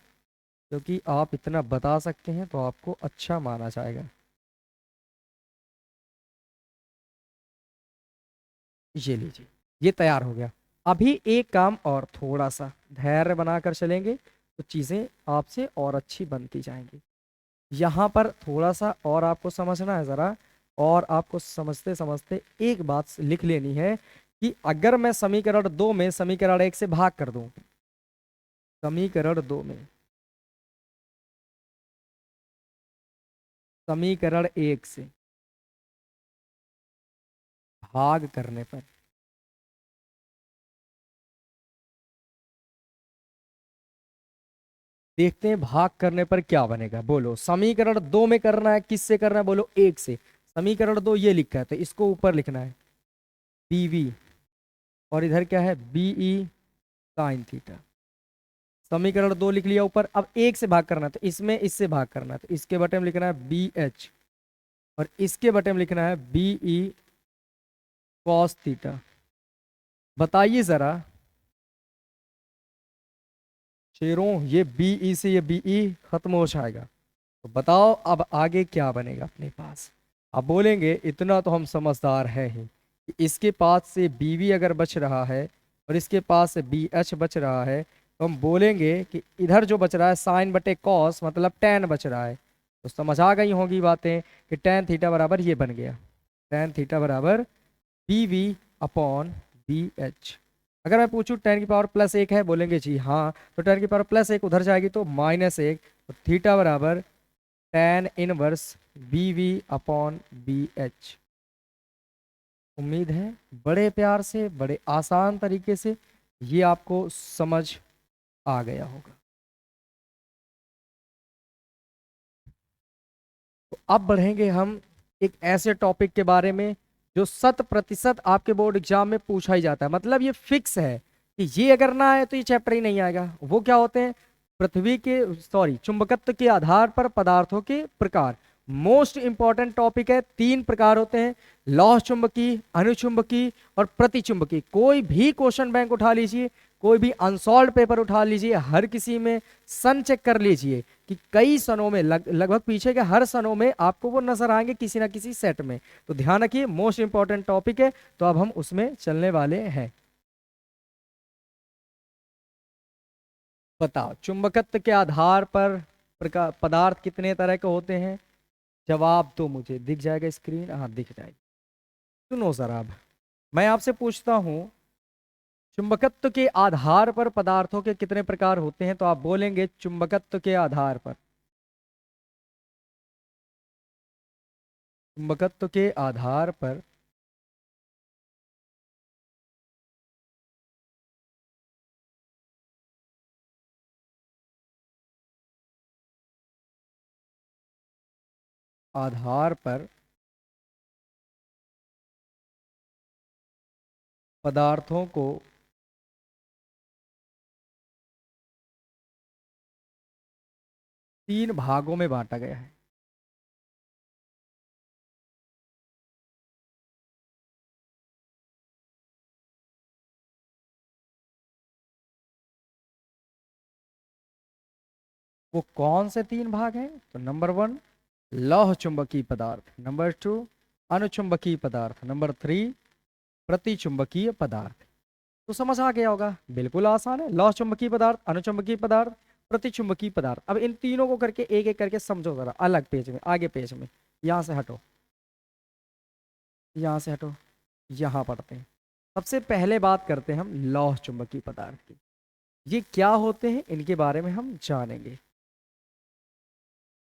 क्योंकि आप इतना बता सकते हैं तो आपको अच्छा माना जाएगा। ये लीजिए, ये तैयार हो गया। अभी एक काम और, थोड़ा सा धैर्य बनाकर चलेंगे तो चीज़ें आपसे और अच्छी बनती जाएंगी। यहाँ पर थोड़ा सा और आपको समझना है ज़रा, और आपको समझते समझते एक बात लिख लेनी है कि अगर मैं समीकरण 2 में समीकरण 1 से भाग कर दूं, समीकरण 2 में समीकरण 1 से भाग करने पर देखते हैं भाग करने पर क्या बनेगा। बोलो, समीकरण 2 में करना है, किससे करना है? बोलो 1 से। समीकरण 2 ये लिखा है तो इसको ऊपर लिखना है बी वी, और इधर क्या है? B E sine theta. समीकरण 2 लिख लिया ऊपर। अब 1 से भाग करना है तो इसमें इससे भाग करना है, तो इसके बटे में लिखना है बी एच और इसके बटे में लिखना है बी ई कॉस थीटा। बताइए जरा शेरों, ये बी ई से ये बी ई खत्म हो जाएगा, तो बताओ अब आगे क्या बनेगा अपने पास? अब बोलेंगे इतना तो हम समझदार है ही कि इसके पास से बी वी अगर बच रहा है और इसके पास से बी एच बच रहा है, तो हम बोलेंगे कि इधर जो बच रहा है साइन बटे कॉस मतलब टेन बच रहा है। तो समझ आ गई होंगी बातें कि टेन थीटा बराबर ये बन गया, टेन थीटा बराबर B V upon B H. अगर मैं पूछूं टेन की पावर प्लस 1 है, बोलेंगे जी हाँ। तो टेन की पावर प्लस 1 उधर जाएगी तो -1, तो थीटा बराबर tan inverse B V upon B H. उम्मीद है बड़े प्यार से, बड़े आसान तरीके से ये आपको समझ आ गया होगा। तो अब बढ़ेंगे हम एक ऐसे टॉपिक के बारे में जो 100% आपके बोर्ड एग्जाम में पूछा ही जाता है, मतलब ये फिक्स है कि ये अगर ना आए तो ये चैप्टर ही नहीं आएगा। वो क्या होते हैं? पृथ्वी के चुंबकत्व के आधार पर पदार्थों के प्रकार। मोस्ट इंपॉर्टेंट टॉपिक है। 3 प्रकार होते हैं, लौह चुंबकीय, अनुचुंबकीय और प्रतिचुंबकीय। कोई भी क्वेश्चन बैंक उठा लीजिए, कोई भी अनसॉल्व पेपर उठा लीजिए, हर किसी में सन चेक कर लीजिए कि कई सनों में लगभग पीछे के हर सनों में आपको वो नजर आएंगे किसी ना किसी सेट में। तो ध्यान रखिए, मोस्ट इंपॉर्टेंट टॉपिक है। तो अब हम उसमें चलने वाले हैं। बताओ, चुंबकत्व के आधार पर प्रकार पदार्थ कितने तरह के होते हैं? जवाब तो मुझे दिख जाएगा स्क्रीन, हाँ दिख जाएगी। सुनो सर, अब मैं आपसे पूछता हूं, चुंबकत्व के आधार पर पदार्थों के कितने प्रकार होते हैं? तो आप बोलेंगे चुंबकत्व के आधार पर। चुंबकत्व के आधार पर आधार पर पदार्थों को 3 भागों में बांटा गया है। वो कौन से 3 भाग हैं? तो नंबर 1 लौह चुंबकीय पदार्थ, नंबर 2 अनुचुंबकीय पदार्थ, नंबर 3 प्रतिचुंबकीय पदार्थ। तो समझ आ गया होगा, बिल्कुल आसान है। लौह चुंबकीय पदार्थ, अनुचुंबकीय पदार्थ, प्रतिचुंबकीय पदार्थ। अब इन तीनों को करके एक एक करके समझो जरा, अलग पेज में, आगे पेज में। यहां से हटो, यहां से हटो, यहां पढ़ते हैं। सबसे पहले बात करते हैं हम लौह चुंबकीय पदार्थ की। ये क्या होते हैं, इनके बारे में हम जानेंगे।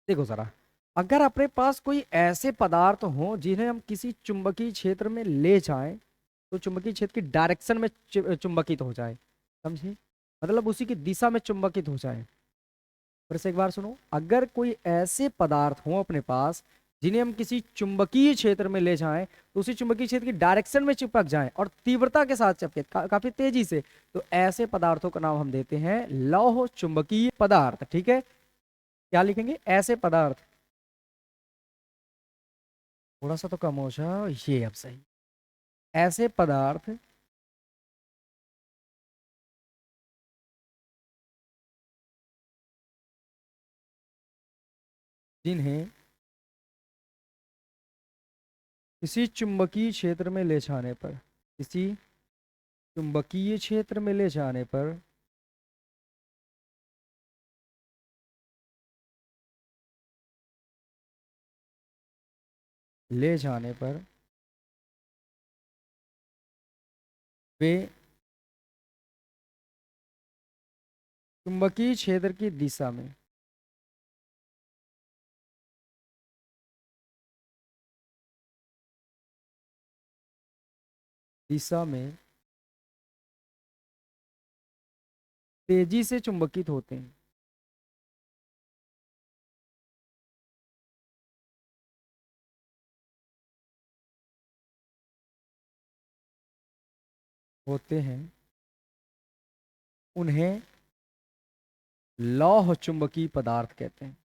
देखो जरा, अगर अपने पास कोई ऐसे पदार्थ हो जिन्हें हम किसी चुंबकीय क्षेत्र में ले जाएं, तो चुंबकीय क्षेत्र की डायरेक्शन में चुंबकित हो जाए, समझे? मतलब उसी की दिशा में चुंबकित हो जाए। फिर से एक बार सुनो, अगर कोई ऐसे पदार्थ हो अपने पास जिन्हें हम किसी चुंबकीय क्षेत्र में ले जाएं, तो उसी चुंबकीय क्षेत्र की डायरेक्शन में चिपक जाएं और तीव्रता के साथ चिपके, काफी तेजी से, तो ऐसे पदार्थों का नाम हम देते हैं लौह चुंबकीय पदार्थ। ठीक है, क्या लिखेंगे? ऐसे पदार्थ। थोड़ा सा तो कम हो जाओ, ये अब सही। ऐसे पदार्थ जिन्हें किसी चुंबकीय क्षेत्र में ले जाने पर, किसी चुंबकीय क्षेत्र में ले जाने पर ले जाने पर वे चुंबकीय क्षेत्र की दिशा में तेजी से चुंबकित होते हैं। होते हैं, उन्हें लौह चुंबकीय पदार्थ कहते हैं।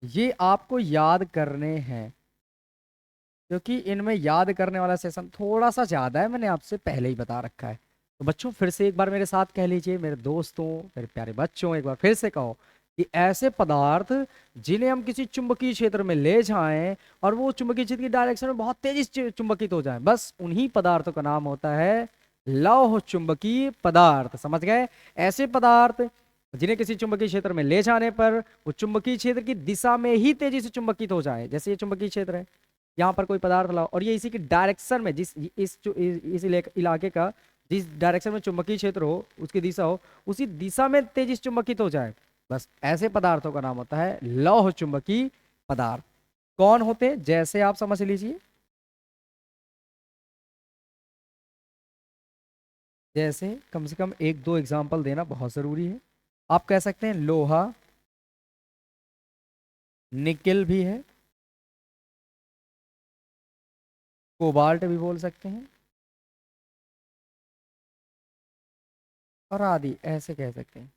ये आपको याद करने हैं, क्योंकि इनमें याद करने वाला सेशन थोड़ा सा ज्यादा है, मैंने आपसे पहले ही बता रखा है। तो बच्चों फिर से एक बार मेरे साथ कह लीजिए, मेरे दोस्तों, मेरे प्यारे बच्चों, एक बार फिर से कहो कि ऐसे पदार्थ जिन्हें हम किसी चुंबकीय क्षेत्र में ले जाएं और वो चुंबकीय क्षेत्र की डायरेक्शन में बहुत तेजी से चुंबकित हो जाएं, बस उन्हीं पदार्थों का नाम होता है लौह चुंबकीय पदार्थ। समझ गए? ऐसे पदार्थ जिन्हें किसी चुंबकीय क्षेत्र में ले जाने पर वो चुंबकीय क्षेत्र की दिशा में ही तेजी से चुंबकित हो जाए। जैसे ये चुंबकीय क्षेत्र है, यहाँ पर कोई पदार्थ लाओ और ये इसी की डायरेक्शन में, इस इलाके का जिस डायरेक्शन में चुंबकीय क्षेत्र हो, उसकी दिशा हो, उसी दिशा में तेजी से चुंबकित हो जाए, बस ऐसे पदार्थों का नाम होता है लौह चुंबकीय पदार्थ। कौन होते हैं? जैसे आप समझ लीजिए, जैसे कम से कम 1-2 एग्जाम्पल देना बहुत जरूरी है। आप कह सकते हैं लोहा, निकेल भी है, कोबाल्ट भी बोल सकते हैं, और आदि ऐसे कह सकते हैं।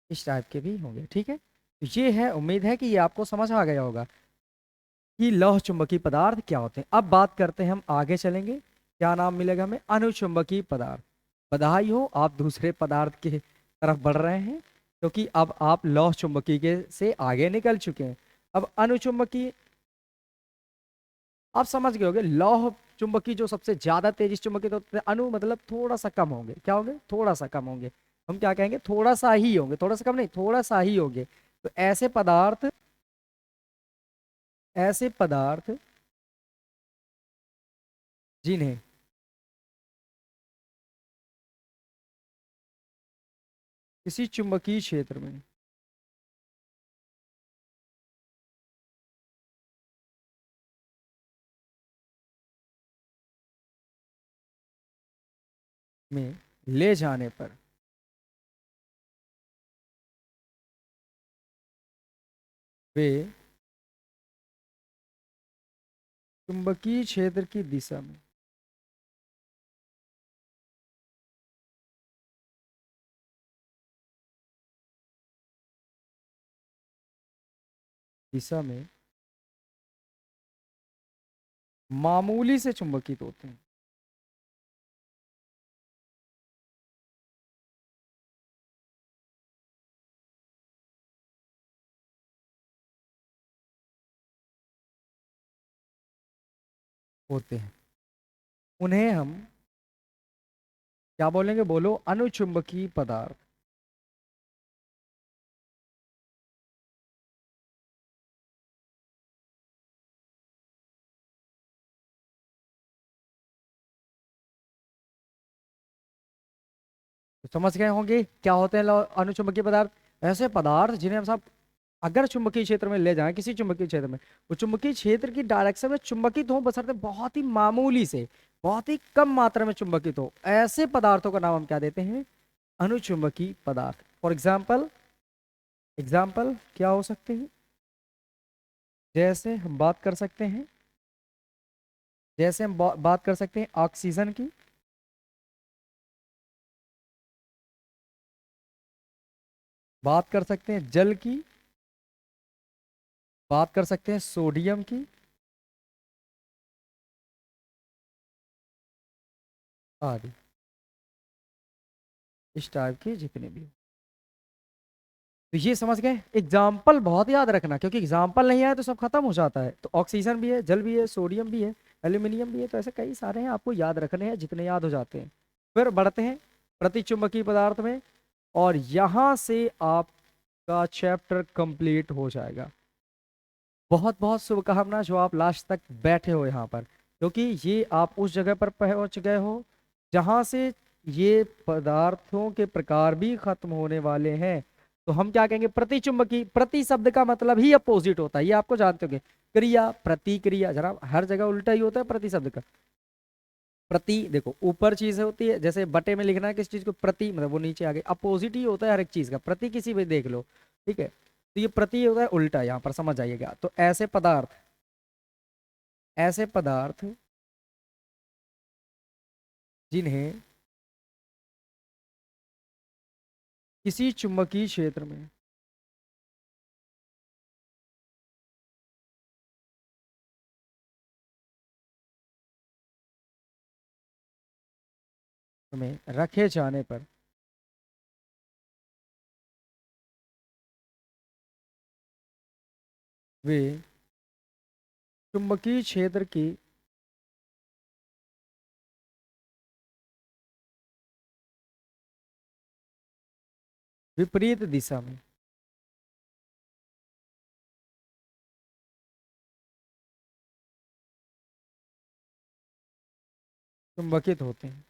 इस टाइप के भी होंगे, ठीक है। तो ये है, उम्मीद है कि ये आपको समझ आ गया होगा कि लौह चुंबकीय पदार्थ क्या होते हैं। अब बात करते हैं, हम आगे चलेंगे, क्या नाम मिलेगा हमें, अनुचुंबकीय पदार्थ। बधाई हो, आप दूसरे पदार्थ के तरफ बढ़ रहे हैं, क्योंकि अब आप लौह चुंबकीय के से आगे निकल चुके हैं। अब अनुचुंबकीय, आप समझ गए होंगे, लौह चुंबकीय जो सबसे ज्यादा तेजी से चुंबकित होते हैं, अणु मतलब थोड़ा सा कम होंगे, क्या होंगे, थोड़ा सा कम होंगे। हम क्या कहेंगे, थोड़ा सा ही होंगे, थोड़ा सा कम नहीं, थोड़ा सा ही होंगे। तो ऐसे पदार्थ, ऐसे पदार्थ जिन्हें किसी चुंबकीय क्षेत्र में ले जाने पर वे चुंबकीय क्षेत्र की दिशा में मामूली से चुंबकित होते हैं। होते हैं, उन्हें हम क्या बोलेंगे, बोलो, अनुचुंबकीय पदार्थ। तो समझ गए होंगे क्या होते हैं अनुचुंबकीय पदार्थ। ऐसे पदार्थ जिन्हें हम सब अगर चुंबकीय क्षेत्र में ले जाएं, किसी चुंबकीय क्षेत्र में, वो चुंबकीय क्षेत्र की डायरेक्शन में चुंबकित हो, बशर्ते बहुत ही मामूली से, बहुत ही कम मात्रा में चुंबकित हो, ऐसे पदार्थों का नाम हम क्या देते हैं, अनुचुंबकीय पदार्थ। फॉर एग्जाम्पल, एग्जाम्पल क्या हो सकते हैं, जैसे हम बात कर सकते हैं, जैसे हम बात कर सकते हैं ऑक्सीजन की, बात कर सकते हैं जल की, बात कर सकते हैं सोडियम की आदि, इस टाइप के जितने भी। तो ये समझ गए, एग्जाम्पल बहुत याद रखना, क्योंकि एग्जाम्पल नहीं आए तो सब खत्म हो जाता है। तो ऑक्सीजन भी है, जल भी है, सोडियम भी है, एल्यूमिनियम भी है, तो ऐसे कई सारे हैं, आपको याद रखने हैं, जितने याद हो जाते हैं। फिर बढ़ते हैं प्रतिचुंबकीय पदार्थ में, और यहां से आपका चैप्टर कंप्लीट हो जाएगा। बहुत बहुत शुभकामना जो आप लास्ट तक बैठे हो यहाँ पर, क्योंकि ये आप उस जगह पर पहुंच गए हो जहां से ये पदार्थों के प्रकार भी खत्म होने वाले हैं। तो हम क्या कहेंगे, प्रतिचुंबकी, प्रति शब्द का मतलब ही अपोजिट होता है, ये आपको जानते होंगे। क्रिया, प्रतिक्रिया, जरा हर जगह उल्टा ही होता है प्रति शब्द का। प्रति देखो ऊपर चीज होती है, जैसे बटे में लिखना है किस चीज को, प्रति मतलब वो नीचे आगे, अपोजिट ही होता है हर एक चीज का, प्रति किसी भी देख लो, ठीक है। तो ये प्रति होता है उल्टा, यहाँ पर समझ आइएगा। तो ऐसे पदार्थ, ऐसे पदार्थ जिन्हें किसी चुंबकीय क्षेत्र में रखे जाने पर वे चुंबकीय क्षेत्र की विपरीत दिशा में चुंबकित होते हैं,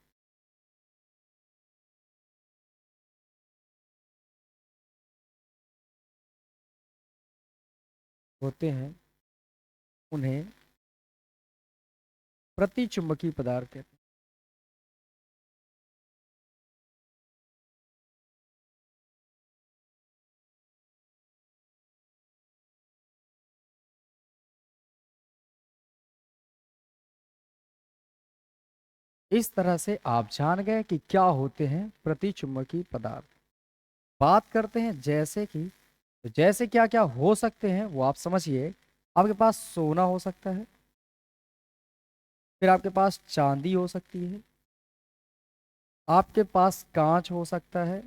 होते हैं, उन्हें प्रतिचुंबकीय पदार्थ कहते हैं। इस तरह से आप जान गए कि क्या होते हैं प्रतिचुंबकीय पदार्थ। बात करते हैं जैसे कि, तो जैसे क्या क्या हो सकते हैं वो आप समझिए। आपके पास सोना हो सकता है, फिर आपके पास चांदी हो सकती है, आपके पास कांच हो सकता है,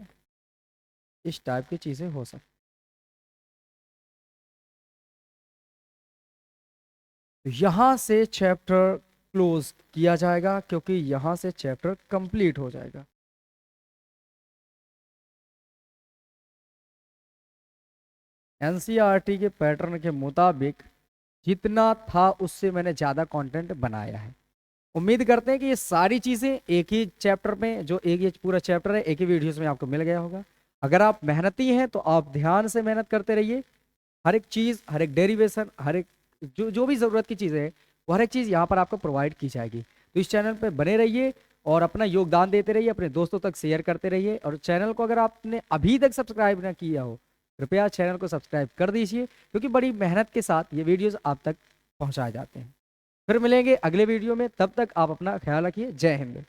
इस टाइप की चीजें हो सकती हैं। यहां से चैप्टर क्लोज किया जाएगा क्योंकि यहां से चैप्टर कंप्लीट हो जाएगा। एनसीईआरटी के पैटर्न के मुताबिक जितना था उससे मैंने ज़्यादा कंटेंट बनाया है। उम्मीद करते हैं कि ये सारी चीज़ें एक ही चैप्टर में, जो एक ये पूरा चैप्टर है, एक ही वीडियोस में आपको मिल गया होगा। अगर आप मेहनती हैं तो आप ध्यान से मेहनत करते रहिए। हर एक चीज़, हर एक डेरिवेशन, हर एक जो जो भी ज़रूरत की चीज़ें हैं वो हर एक चीज़ यहाँ पर आपको प्रोवाइड की जाएगी। तो इस चैनल पर बने रहिए और अपना योगदान देते रहिए, अपने दोस्तों तक शेयर करते रहिए। और चैनल को अगर आपने अभी तक सब्सक्राइब ना किया हो, कृपया चैनल को सब्सक्राइब कर दीजिए, क्योंकि बड़ी मेहनत के साथ ये वीडियोस आप तक पहुंचाए जाते हैं। फिर मिलेंगे अगले वीडियो में, तब तक आप अपना ख्याल रखिए। जय हिंद।